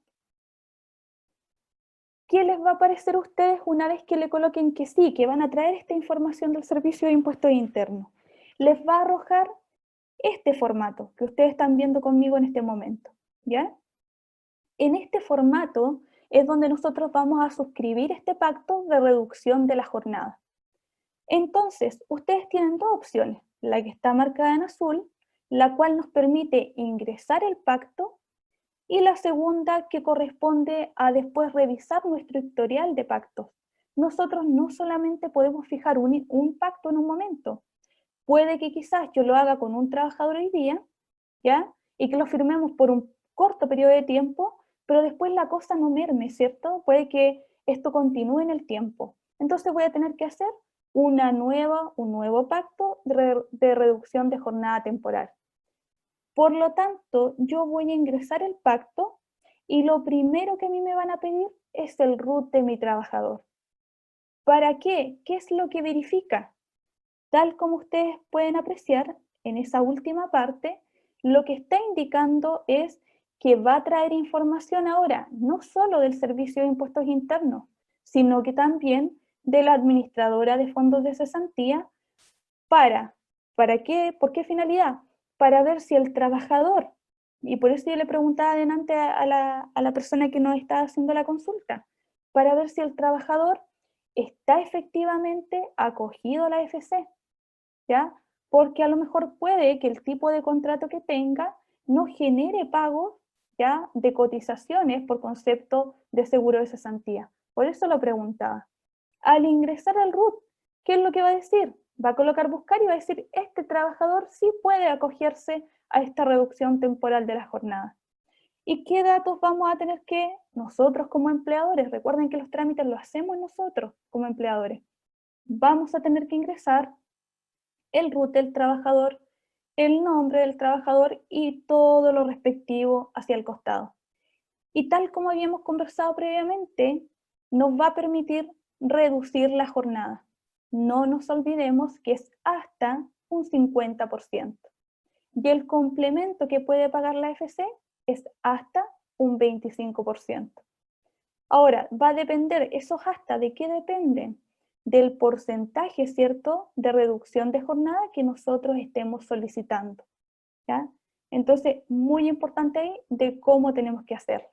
¿Qué les va a parecer a ustedes una vez que le coloquen que sí, que van a traer esta información del Servicio de Impuestos Internos? Les va a arrojar este formato que ustedes están viendo conmigo en este momento, ¿ya? En este formato es donde nosotros vamos a suscribir este pacto de reducción de la jornada. Entonces, ustedes tienen dos opciones, la que está marcada en azul, la cual nos permite ingresar el pacto, y la segunda que corresponde a después revisar nuestro historial de pactos. Nosotros no solamente podemos fijar un pacto en un momento, puede que quizás yo lo haga con un trabajador hoy día, ¿ya? Y que lo firmemos por un corto periodo de tiempo, pero después la cosa no merme, ¿cierto? Puede que esto continúe en el tiempo. Entonces voy a tener que hacer un nuevo pacto de reducción de jornada temporal. Por lo tanto, yo voy a ingresar el pacto y lo primero que a mí me van a pedir es el RUT de mi trabajador. ¿Para qué? ¿Qué es lo que verifica? Tal como ustedes pueden apreciar en esa última parte, lo que está indicando es que va a traer información ahora, no solo del Servicio de Impuestos Internos, sino que también de la administradora de fondos de cesantía. ¿Para qué? ¿Por qué finalidad? Para ver si el trabajador, y por eso yo le preguntaba adelante a la persona que nos está haciendo la consulta, para ver si el trabajador está efectivamente acogido a la AFC, ¿ya? Porque a lo mejor puede que el tipo de contrato que tenga no genere pagos, ¿ya?, de cotizaciones por concepto de seguro de cesantía. Por eso lo preguntaba. Al ingresar al RUT, ¿qué es lo que va a decir? Va a colocar buscar y va a decir, este trabajador sí puede acogerse a esta reducción temporal de la jornada. ¿Y qué datos vamos a tener que nosotros como empleadores? Recuerden que los trámites los hacemos nosotros como empleadores. Vamos a tener que ingresar el root del trabajador, el nombre del trabajador y todo lo respectivo hacia el costado. Y tal como habíamos conversado previamente, nos va a permitir reducir la jornada. No nos olvidemos que es hasta un 50%. Y el complemento que puede pagar la AFC es hasta un 25%. Ahora, va a depender, esos hasta, ¿de qué dependen? Del porcentaje, ¿cierto?, de reducción de jornada que nosotros estemos solicitando, ¿ya? Entonces, muy importante ahí de cómo tenemos que hacerlo.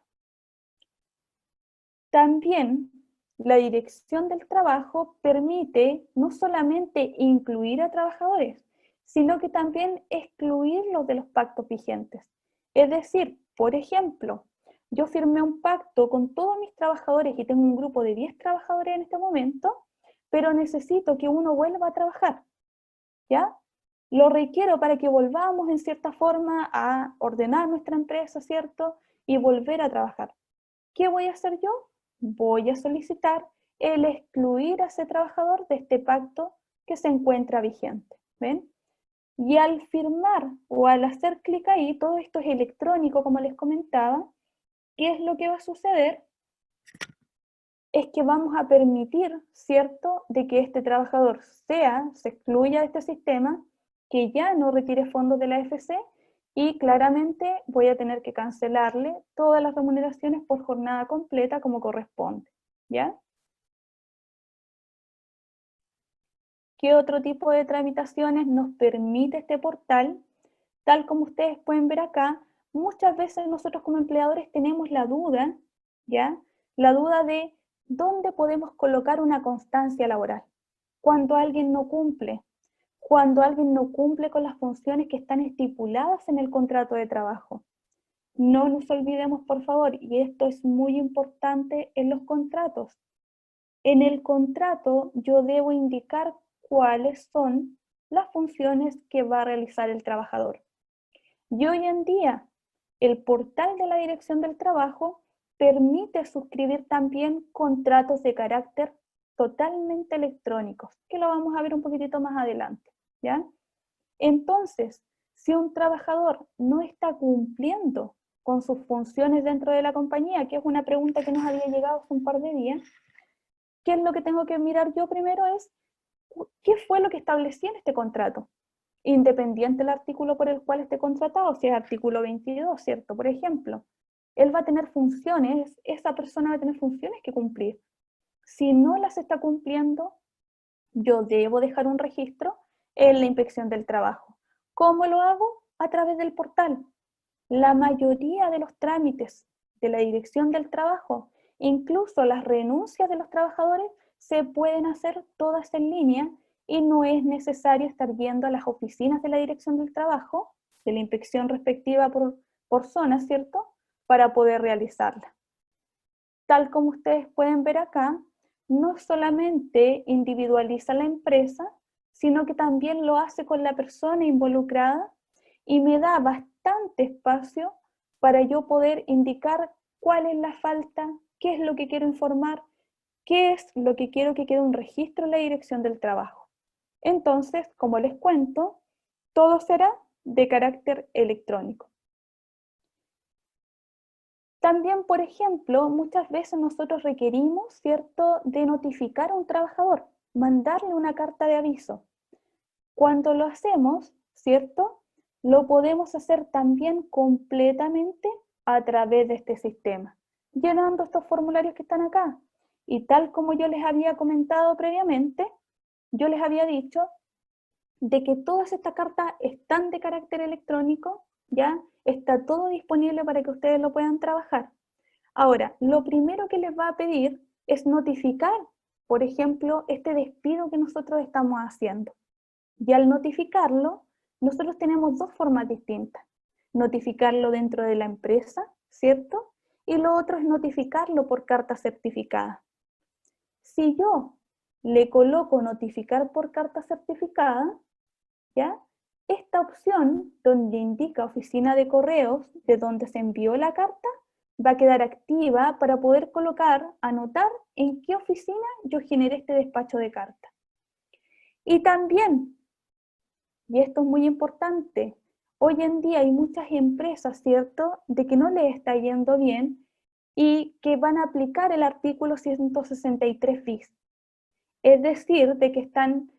También la dirección del trabajo permite no solamente incluir a trabajadores, sino que también excluirlos de los pactos vigentes. Es decir, por ejemplo, yo firmé un pacto con todos mis trabajadores y tengo un grupo de 10 trabajadores en este momento, pero necesito que uno vuelva a trabajar, ¿ya? Lo requiero para que volvamos en cierta forma a ordenar nuestra empresa, ¿cierto? Y volver a trabajar. ¿Qué voy a hacer yo? Voy a solicitar el excluir a ese trabajador de este pacto que se encuentra vigente, ¿ven? Y al firmar o al hacer clic ahí, todo esto es electrónico, como les comentaba, ¿qué es lo que va a suceder? Es que vamos a permitir, ¿cierto?, de que este trabajador se excluya de este sistema, que ya no retire fondos de la AFC y claramente voy a tener que cancelarle todas las remuneraciones por jornada completa como corresponde, ¿ya? ¿Qué otro tipo de tramitaciones nos permite este portal? Tal como ustedes pueden ver acá, muchas veces nosotros como empleadores tenemos la duda, ¿ya? La duda de dónde podemos colocar una constancia laboral. Cuando alguien no cumple, cuando alguien no cumple con las funciones que están estipuladas en el contrato de trabajo. No nos olvidemos, por favor, y esto es muy importante en los contratos. En el contrato yo debo indicar cuáles son las funciones que va a realizar el trabajador. Y hoy en día, el portal de la Dirección del Trabajo permite suscribir también contratos de carácter totalmente electrónicos, que lo vamos a ver un poquitito más adelante, ¿ya? Entonces, si un trabajador no está cumpliendo con sus funciones dentro de la compañía, que es una pregunta que nos había llegado hace un par de días, ¿qué es lo que tengo que mirar yo primero? Es qué fue lo que establecí en este contrato, independiente del artículo por el cual esté contratado, si es artículo 22, ¿cierto? Por ejemplo, él va a tener funciones, esa persona va a tener funciones que cumplir. Si no las está cumpliendo, yo debo dejar un registro en la inspección del trabajo. ¿Cómo lo hago? A través del portal. La mayoría de los trámites de la Dirección del Trabajo, incluso las renuncias de los trabajadores, se pueden hacer todas en línea y no es necesario estar yendo a las oficinas de la Dirección del Trabajo, de la inspección respectiva por zona, ¿cierto?, para poder realizarla. Tal como ustedes pueden ver acá, no solamente individualiza la empresa, sino que también lo hace con la persona involucrada y me da bastante espacio para yo poder indicar cuál es la falta, qué es lo que quiero informar, qué es lo que quiero que quede un registro en la Dirección del Trabajo. Entonces, como les cuento, todo será de carácter electrónico. También, por ejemplo, muchas veces nosotros requerimos, ¿cierto?, de notificar a un trabajador, mandarle una carta de aviso. Cuando lo hacemos, ¿cierto?, lo podemos hacer también completamente a través de este sistema, llenando estos formularios que están acá. Y tal como yo les había comentado previamente, yo les había dicho de que todas estas cartas están de carácter electrónico, ¿ya? Está todo disponible para que ustedes lo puedan trabajar. Ahora, lo primero que les va a pedir es notificar, por ejemplo, este despido que nosotros estamos haciendo. Y al notificarlo, nosotros tenemos dos formas distintas. Notificarlo dentro de la empresa, ¿cierto? Y lo otro es notificarlo por carta certificada. Si yo le coloco notificar por carta certificada, ¿ya? Esta opción, donde indica oficina de correos, de donde se envió la carta, va a quedar activa para poder colocar, anotar en qué oficina yo generé este despacho de carta. Y también y esto es muy importante, hoy en día hay muchas empresas, ¿cierto?, de que no les está yendo bien y que van a aplicar el artículo 163 bis. Es decir, de que están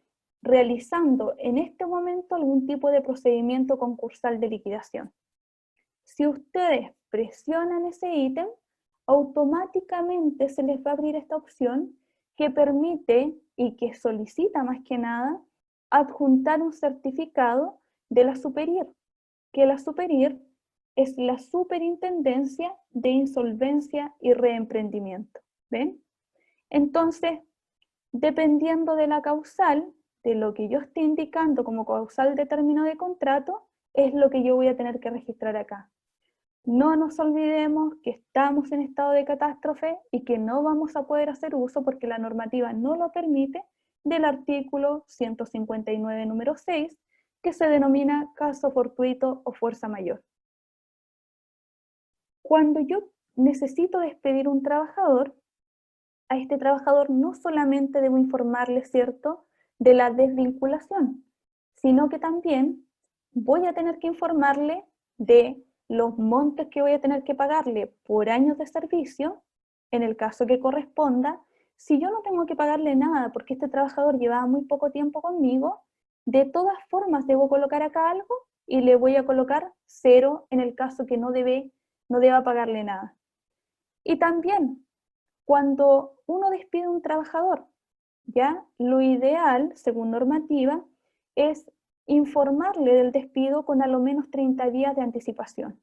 realizando en este momento algún tipo de procedimiento concursal de liquidación. Si ustedes presionan ese ítem, automáticamente se les va a abrir esta opción que permite y que solicita más que nada adjuntar un certificado de la Superir, que la Superir es la Superintendencia de Insolvencia y Reemprendimiento. ¿Ven? Entonces, dependiendo de la causal, de lo que yo esté indicando como causal de término de contrato, es lo que yo voy a tener que registrar acá. No nos olvidemos que estamos en estado de catástrofe y que no vamos a poder hacer uso, porque la normativa no lo permite, del artículo 159 número 6, que se denomina caso fortuito o fuerza mayor. Cuando yo necesito despedir un trabajador, a este trabajador no solamente debo informarle, ¿cierto?, de la desvinculación, sino que también voy a tener que informarle de los montos que voy a tener que pagarle por años de servicio, en el caso que corresponda. Si yo no tengo que pagarle nada porque este trabajador llevaba muy poco tiempo conmigo, de todas formas debo colocar acá algo y le voy a colocar 0 en el caso que no deba pagarle nada. Y también, cuando uno despide a un trabajador, ¿ya? Lo ideal, según normativa, es informarle del despido con a lo menos 30 días de anticipación.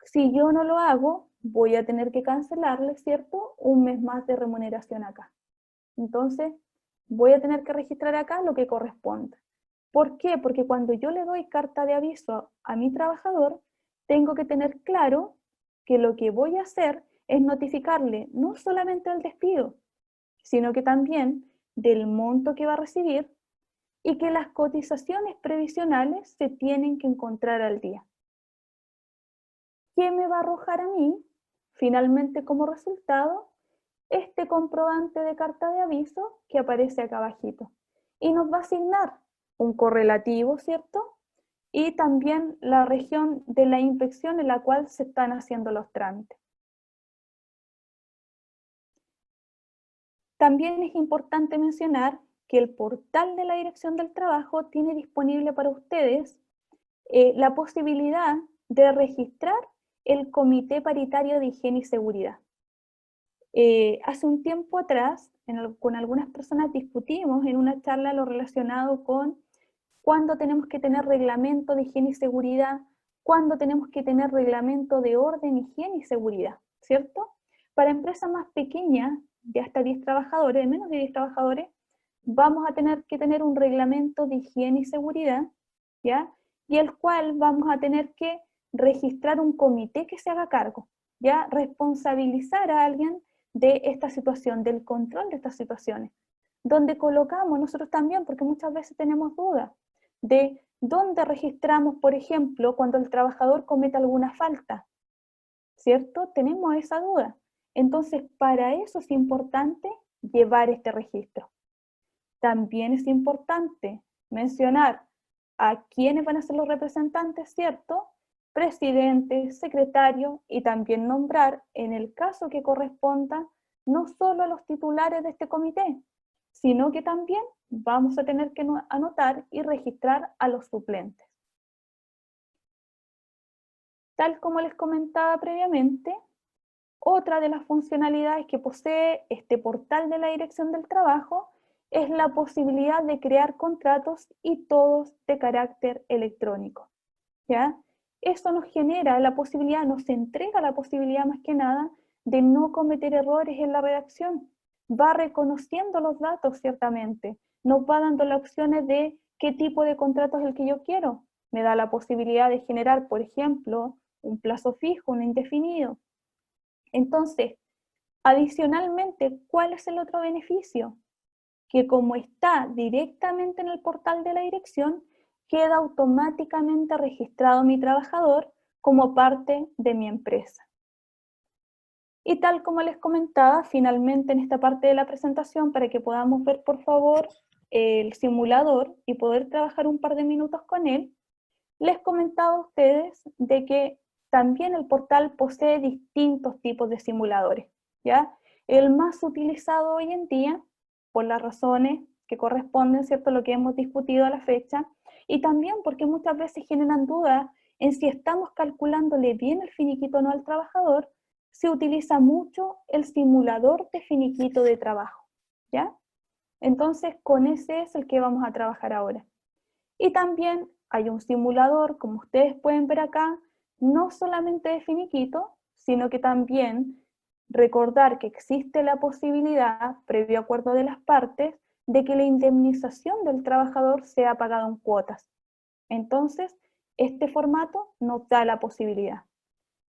Si yo no lo hago, voy a tener que cancelarle, ¿cierto?, un mes más de remuneración acá. Entonces, voy a tener que registrar acá lo que corresponda. ¿Por qué? Porque cuando yo le doy carta de aviso a mi trabajador, tengo que tener claro que lo que voy a hacer es notificarle no solamente del despido, sino que también del monto que va a recibir y que las cotizaciones previsionales se tienen que encontrar al día. ¿Qué me va a arrojar a mí, finalmente como resultado? Este comprobante de carta de aviso que aparece acá abajito. Y nos va a asignar un correlativo, ¿cierto? Y también la región de la inspección en la cual se están haciendo los trámites. También es importante mencionar que el portal de la Dirección del Trabajo tiene disponible para ustedes la posibilidad de registrar el Comité Paritario de Higiene y Seguridad. Hace un tiempo atrás, con algunas personas discutimos en una charla lo relacionado con cuándo tenemos que tener reglamento de higiene y seguridad, cuándo tenemos que tener reglamento de orden, higiene y seguridad, ¿cierto? Para empresas más pequeñas, de hasta 10 trabajadores, de menos de 10 trabajadores, vamos a tener que tener un reglamento de higiene y seguridad, ¿ya? Y el cual vamos a tener que registrar un comité que se haga cargo, ¿ya? Responsabilizar a alguien de esta situación, del control de estas situaciones, donde colocamos nosotros también, porque muchas veces tenemos dudas, de dónde registramos, por ejemplo, cuando el trabajador comete alguna falta, ¿cierto? Tenemos esa duda. Entonces, para eso es importante llevar este registro. También es importante mencionar a quiénes van a ser los representantes, ¿cierto? Presidente, secretario, y también nombrar, en el caso que corresponda, no solo a los titulares de este comité, sino que también vamos a tener que anotar y registrar a los suplentes. Tal como les comentaba previamente, otra de las funcionalidades que posee este portal de la Dirección del Trabajo es la posibilidad de crear contratos y todos de carácter electrónico, ¿ya? Eso nos genera la posibilidad, nos entrega la posibilidad más que nada de no cometer errores en la redacción. Va reconociendo los datos, ciertamente. Nos va dando las opciones de qué tipo de contrato es el que yo quiero. Me da la posibilidad de generar, por ejemplo, un plazo fijo, un indefinido. Entonces, adicionalmente, ¿cuál es el otro beneficio? Que como está directamente en el portal de la dirección, queda automáticamente registrado mi trabajador como parte de mi empresa. Y tal como les comentaba, finalmente en esta parte de la presentación, para que podamos ver por favor el simulador y poder trabajar un par de minutos con él, les comentaba a ustedes de que también el portal posee distintos tipos de simuladores, ¿ya? El más utilizado hoy en día, por las razones que corresponden, ¿cierto?, a lo que hemos discutido a la fecha, y también porque muchas veces generan dudas en si estamos calculándole bien el finiquito o no al trabajador, se utiliza mucho el simulador de finiquito de trabajo, ¿ya? Entonces, con ese es el que vamos a trabajar ahora. Y también hay un simulador, como ustedes pueden ver acá, no solamente de finiquito, sino que también recordar que existe la posibilidad, previo acuerdo de las partes, de que la indemnización del trabajador sea pagada en cuotas. Entonces, este formato nos da la posibilidad.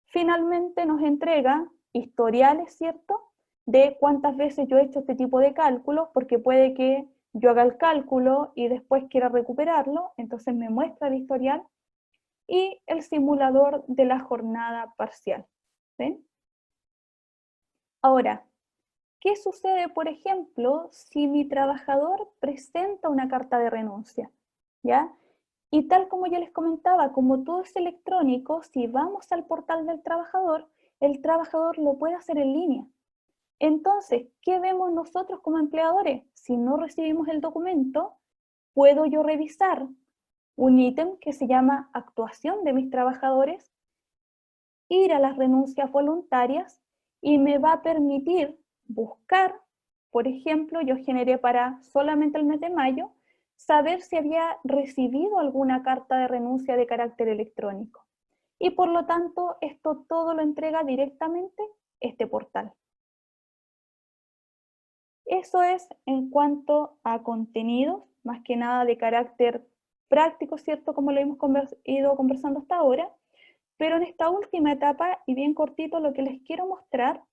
Finalmente nos entrega historiales, ¿cierto?, de cuántas veces yo he hecho este tipo de cálculos, porque puede que yo haga el cálculo y después quiera recuperarlo, entonces me muestra el historial, y el simulador de la jornada parcial. ¿Ven? Ahora, ¿qué sucede, por ejemplo, si mi trabajador presenta una carta de renuncia? ¿Ya? Y tal como ya les comentaba, como todo es electrónico, si vamos al portal del trabajador, el trabajador lo puede hacer en línea. Entonces, ¿qué vemos nosotros como empleadores? Si no recibimos el documento, puedo yo revisar un ítem que se llama actuación de mis trabajadores, ir a las renuncias voluntarias y me va a permitir buscar, por ejemplo, yo generé para solamente el mes de mayo, saber si había recibido alguna carta de renuncia de carácter electrónico. Y por lo tanto, esto todo lo entrega directamente este portal. Eso es en cuanto a contenidos, más que nada de carácter práctico, ¿cierto? Como lo hemos ido conversando hasta ahora. Pero en esta última etapa, y bien cortito, lo que les quiero mostrar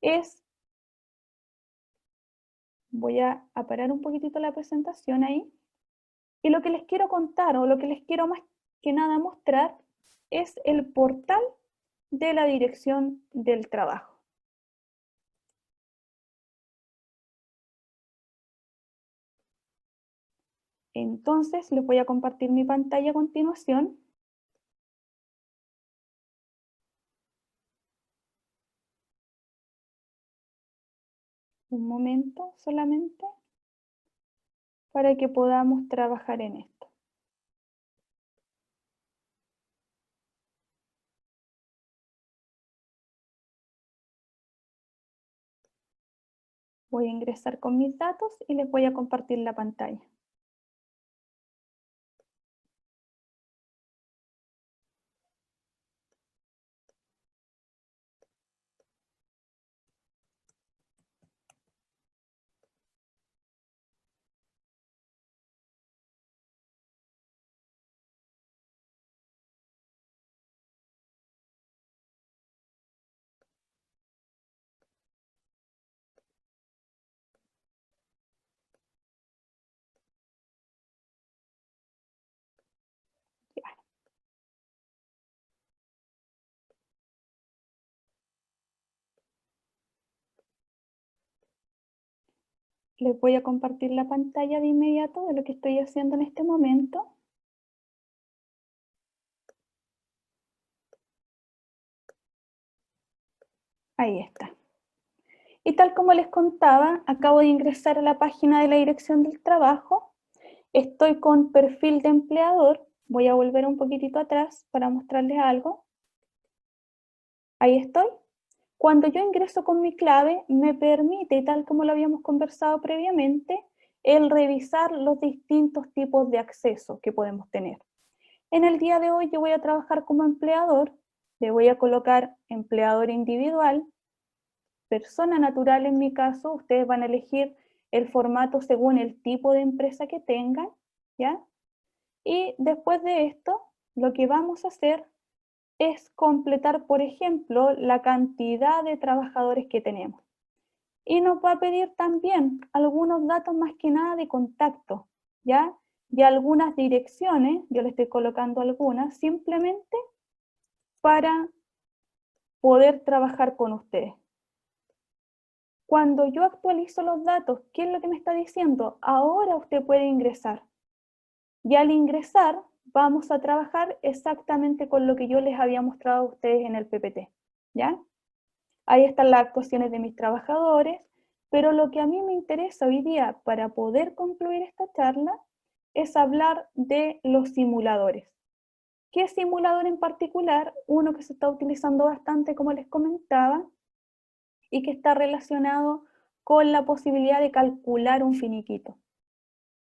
es, voy a parar un poquitito la presentación ahí, y lo que les quiero contar, o lo que les quiero más que nada mostrar, es el portal de la Dirección del Trabajo. Entonces, les voy a compartir mi pantalla a continuación. Un momento solamente para que podamos trabajar en esto. Voy a ingresar con mis datos y les voy a compartir la pantalla. Ya. Les voy a compartir la pantalla de inmediato de lo que estoy haciendo en este momento. Ahí está. Y tal como les contaba, acabo de ingresar a la página de la Dirección del Trabajo. Estoy con perfil de empleador. Voy a volver un poquitito atrás para mostrarles algo. Ahí estoy. Cuando yo ingreso con mi clave, me permite, tal como lo habíamos conversado previamente, el revisar los distintos tipos de acceso que podemos tener. En el día de hoy yo voy a trabajar como empleador. Le voy a colocar empleador individual, persona natural en mi caso. Ustedes van a elegir el formato según el tipo de empresa que tengan, ¿ya? Y después de esto, lo que vamos a hacer es completar, por ejemplo, la cantidad de trabajadores que tenemos. Y nos va a pedir también algunos datos más que nada de contacto, ¿ya? Y algunas direcciones, yo le estoy colocando algunas, simplemente para poder trabajar con ustedes. Cuando yo actualizo los datos, ¿qué es lo que me está diciendo? Ahora usted puede ingresar. Y al ingresar, vamos a trabajar exactamente con lo que yo les había mostrado a ustedes en el PPT, ¿ya? Ahí están las actuaciones de mis trabajadores, pero lo que a mí me interesa hoy día para poder concluir esta charla es hablar de los simuladores. ¿Qué simulador en particular? Uno que se está utilizando bastante, como les comentaba, y que está relacionado con la posibilidad de calcular un finiquito.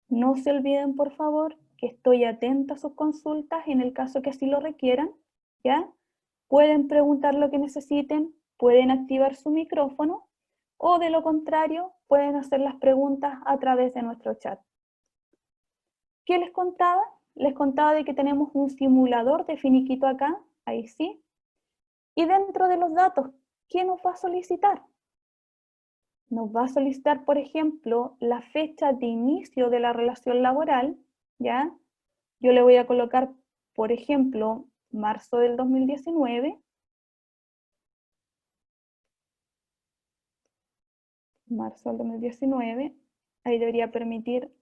No se olviden, por favor, que estoy atenta a sus consultas en el caso que así lo requieran, ¿ya? Pueden preguntar lo que necesiten, pueden activar su micrófono o de lo contrario, pueden hacer las preguntas a través de nuestro chat. ¿Qué les contaba? Les contaba de que tenemos un simulador de finiquito acá, ahí sí. Y dentro de los datos, ¿qué nos va a solicitar? Nos va a solicitar, por ejemplo, la fecha de inicio de la relación laboral, ¿ya? Yo le voy a colocar, por ejemplo, marzo del 2019. Marzo del 2019. Ahí debería permitir,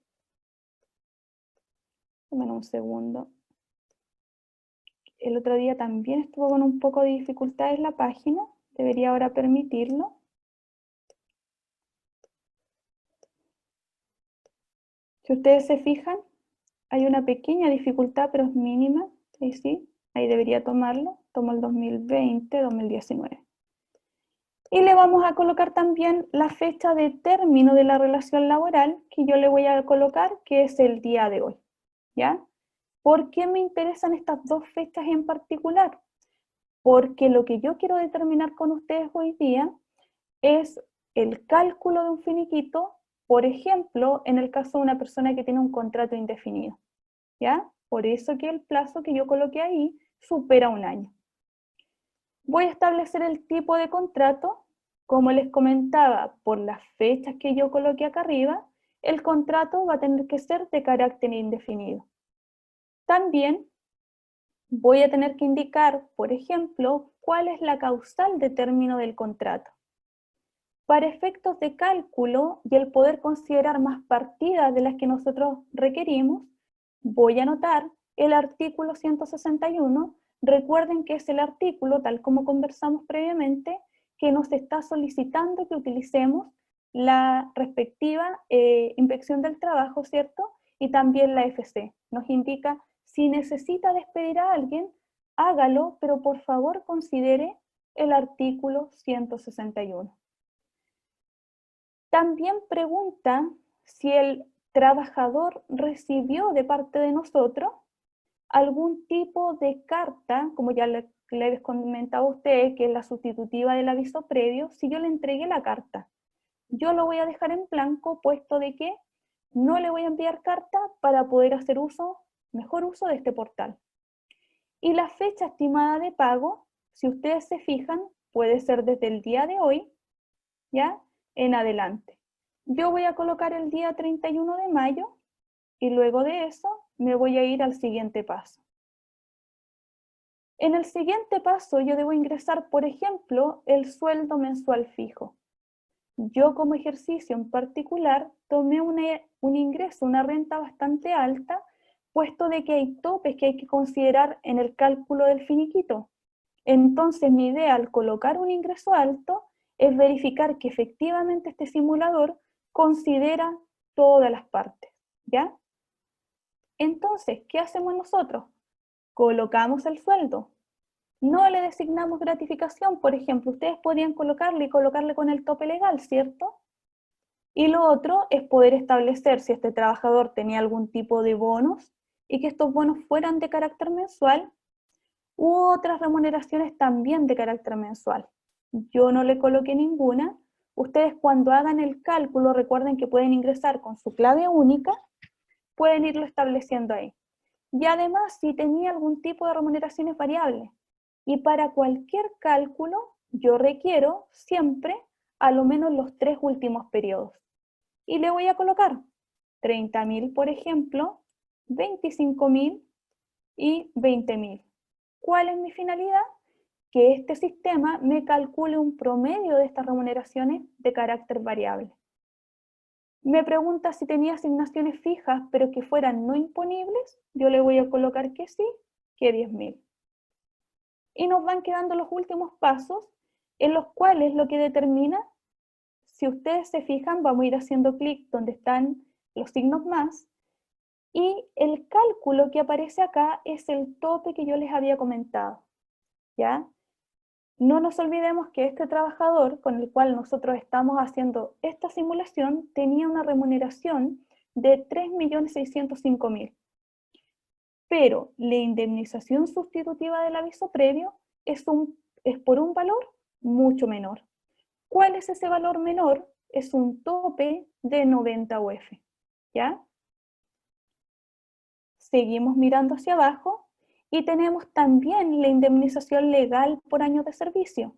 bueno, un segundo. El otro día también estuvo con un poco de dificultades la página. Debería ahora permitirlo. Si ustedes se fijan, hay una pequeña dificultad, pero es mínima. Ahí sí, ahí debería tomarlo. Tomo el 2020, 2019. Y le vamos a colocar también la fecha de término de la relación laboral, que yo le voy a colocar, que es el día de hoy, ¿ya? ¿Por qué me interesan estas dos fechas en particular? Porque lo que yo quiero determinar con ustedes hoy día es el cálculo de un finiquito, por ejemplo, en el caso de una persona que tiene un contrato indefinido, ¿ya? Por eso que el plazo que yo coloqué ahí supera un año. Voy a establecer el tipo de contrato. Como les comentaba, por las fechas que yo coloqué acá arriba, el contrato va a tener que ser de carácter indefinido. También voy a tener que indicar, por ejemplo, cuál es la causal de término del contrato. Para efectos de cálculo y el poder considerar más partidas de las que nosotros requerimos, voy a anotar el artículo 161. Recuerden que es el artículo, tal como conversamos previamente, que nos está solicitando que utilicemos la respectiva inspección del trabajo, ¿cierto? Y también la FC. Nos indica si necesita despedir a alguien, hágalo, pero por favor considere el artículo 161. También pregunta si el trabajador recibió de parte de nosotros algún tipo de carta, como ya les comentaba a ustedes, que es la sustitutiva del aviso previo, si yo le entregué la carta. Yo lo voy a dejar en blanco, puesto de que no le voy a enviar carta para poder hacer mejor uso de este portal. Y la fecha estimada de pago, si ustedes se fijan, puede ser desde el día de hoy, ¿ya? En adelante. Yo voy a colocar el día 31 de mayo y luego de eso me voy a ir al siguiente paso. En el siguiente paso yo debo ingresar, por ejemplo, el sueldo mensual fijo. Yo como ejercicio en particular tomé un ingreso, una renta bastante alta, puesto de que hay topes que hay que considerar en el cálculo del finiquito. Entonces mi idea al colocar un ingreso alto es verificar que efectivamente este simulador considera todas las partes, ¿ya? Entonces, ¿qué hacemos nosotros? Colocamos el sueldo. No le designamos gratificación, por ejemplo, ustedes podrían colocarle con el tope legal, ¿cierto? Y lo otro es poder establecer si este trabajador tenía algún tipo de bonos y que estos bonos fueran de carácter mensual u otras remuneraciones también de carácter mensual. Yo no le coloqué ninguna. Ustedes cuando hagan el cálculo, recuerden que pueden ingresar con su clave única, pueden irlo estableciendo ahí. Y además, si tenía algún tipo de remuneraciones variables. Y para cualquier cálculo, yo requiero siempre a lo menos los 3 últimos periodos. Y le voy a colocar 30.000, por ejemplo, 25.000 y 20.000. ¿Cuál es mi finalidad? que este sistema me calcule un promedio de estas remuneraciones de carácter variable. Me pregunta si tenía asignaciones fijas, pero que fueran no imponibles. Yo le voy a colocar que sí, que 10.000. Y nos van quedando los últimos pasos, en los cuales lo que determina, si ustedes se fijan, vamos a ir haciendo clic donde están los signos más, y el cálculo que aparece acá es el tope que yo les había comentado, ¿ya? No nos olvidemos que este trabajador con el cual nosotros estamos haciendo esta simulación tenía una remuneración de 3.605.000. Pero la indemnización sustitutiva del aviso previo es por un valor mucho menor. ¿Cuál es ese valor menor? Es un tope de 90 UF, ¿ya? Seguimos mirando hacia abajo y tenemos también la indemnización legal por años de servicio.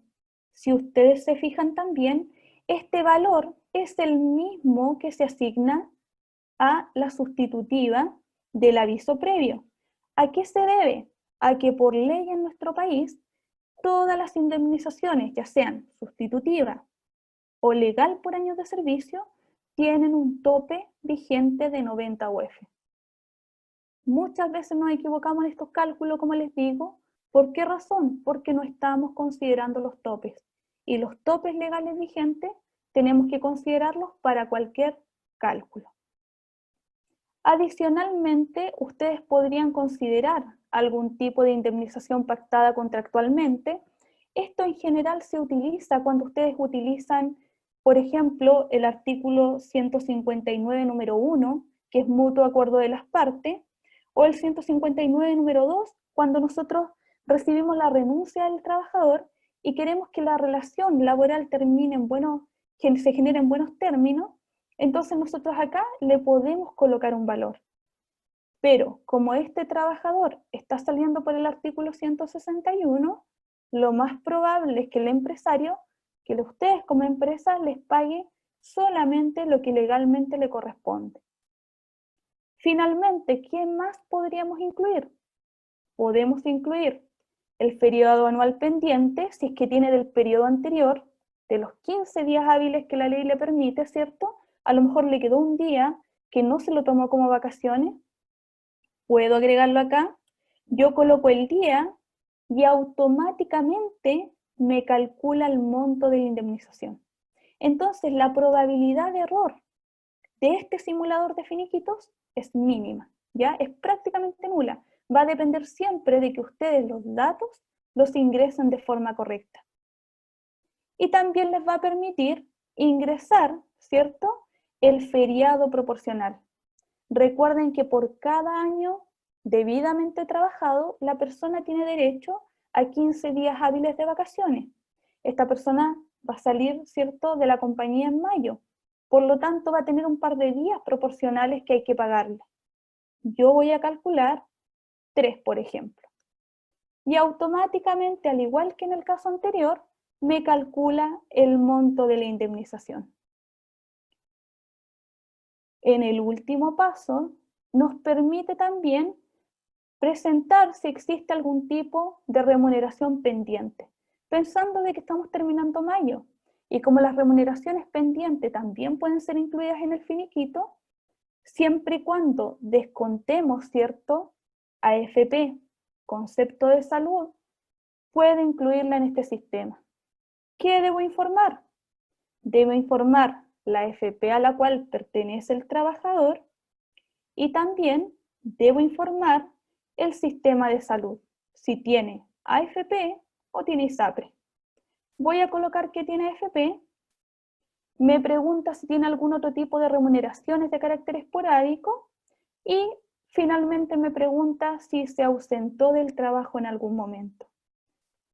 Si ustedes se fijan también, este valor es el mismo que se asigna a la sustitutiva del aviso previo. ¿A qué se debe? A que por ley en nuestro país, todas las indemnizaciones, ya sean sustitutiva o legal por años de servicio, tienen un tope vigente de 90 UF. Muchas veces nos equivocamos en estos cálculos, como les digo. ¿Por qué razón? Porque no estamos considerando los topes. Y los topes legales vigentes tenemos que considerarlos para cualquier cálculo. Adicionalmente, ustedes podrían considerar algún tipo de indemnización pactada contractualmente. Esto en general se utiliza cuando ustedes utilizan, por ejemplo, el artículo 159 número 1, que es mutuo acuerdo de las partes, o el 159 número 2, cuando nosotros recibimos la renuncia del trabajador y queremos que la relación laboral termine que se genere en buenos términos. Entonces nosotros acá le podemos colocar un valor. Pero como este trabajador está saliendo por el artículo 161, lo más probable es que el empresario, que ustedes como empresa les pague solamente lo que legalmente le corresponde. Finalmente, ¿qué más podríamos incluir? Podemos incluir el periodo anual pendiente, si es que tiene del periodo anterior, de los 15 días hábiles que la ley le permite, ¿cierto? A lo mejor le quedó un día que no se lo tomó como vacaciones. Puedo agregarlo acá. Yo coloco el día y automáticamente me calcula el monto de la indemnización. Entonces, la probabilidad de error de este simulador de finiquitos es mínima, ¿ya? Es prácticamente nula. Va a depender siempre de que ustedes los datos los ingresen de forma correcta. Y también les va a permitir ingresar, ¿cierto?, el feriado proporcional. Recuerden que por cada año debidamente trabajado, la persona tiene derecho a 15 días hábiles de vacaciones. Esta persona va a salir, ¿cierto?, de la compañía en mayo. Por lo tanto, va a tener un par de días proporcionales que hay que pagarle. Yo voy a calcular 3, por ejemplo. Y automáticamente, al igual que en el caso anterior, me calcula el monto de la indemnización. En el último paso, nos permite también presentar si existe algún tipo de remuneración pendiente, pensando de que estamos terminando mayo. Y como las remuneraciones pendientes también pueden ser incluidas en el finiquito, siempre y cuando descontemos, ¿cierto?, AFP, concepto de salud, puede incluirla en este sistema. ¿Qué debo informar? Debo informar la AFP a la cual pertenece el trabajador y también debo informar el sistema de salud, si tiene AFP o tiene ISAPRE. Voy a colocar que tiene AFP, me pregunta si tiene algún otro tipo de remuneraciones de carácter esporádico y finalmente me pregunta si se ausentó del trabajo en algún momento.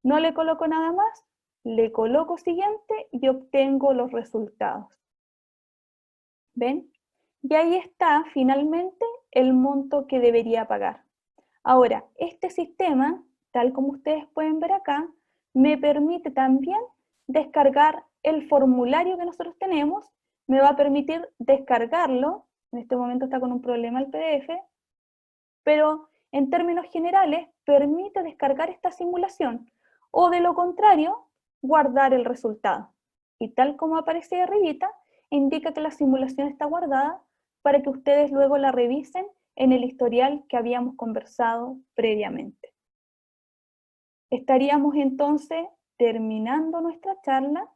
No le coloco nada más, le coloco siguiente y obtengo los resultados. ¿Ven? Y ahí está finalmente el monto que debería pagar. Ahora, este sistema, tal como ustedes pueden ver acá, me permite también descargar el formulario que nosotros tenemos, me va a permitir descargarlo, en este momento está con un problema el PDF, pero en términos generales permite descargar esta simulación. O de lo contrario, guardar el resultado. Y tal como aparece arribita, indica que la simulación está guardada para que ustedes luego la revisen en el historial que habíamos conversado previamente. Estaríamos entonces terminando nuestra charla.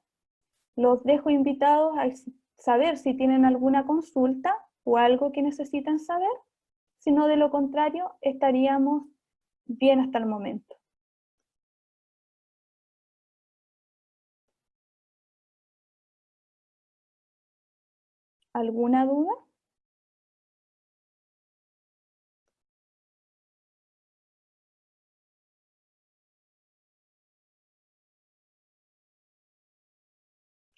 Los dejo invitados a saber si tienen alguna consulta o algo que necesitan saber. Si no, de lo contrario, estaríamos bien hasta el momento. ¿Alguna duda?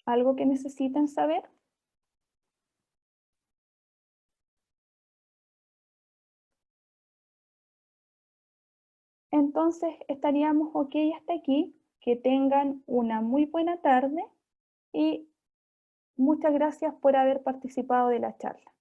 ¿Algo que necesitan saber? Entonces estaríamos ok hasta aquí. Que tengan una muy buena tarde y muchas gracias por haber participado de la charla.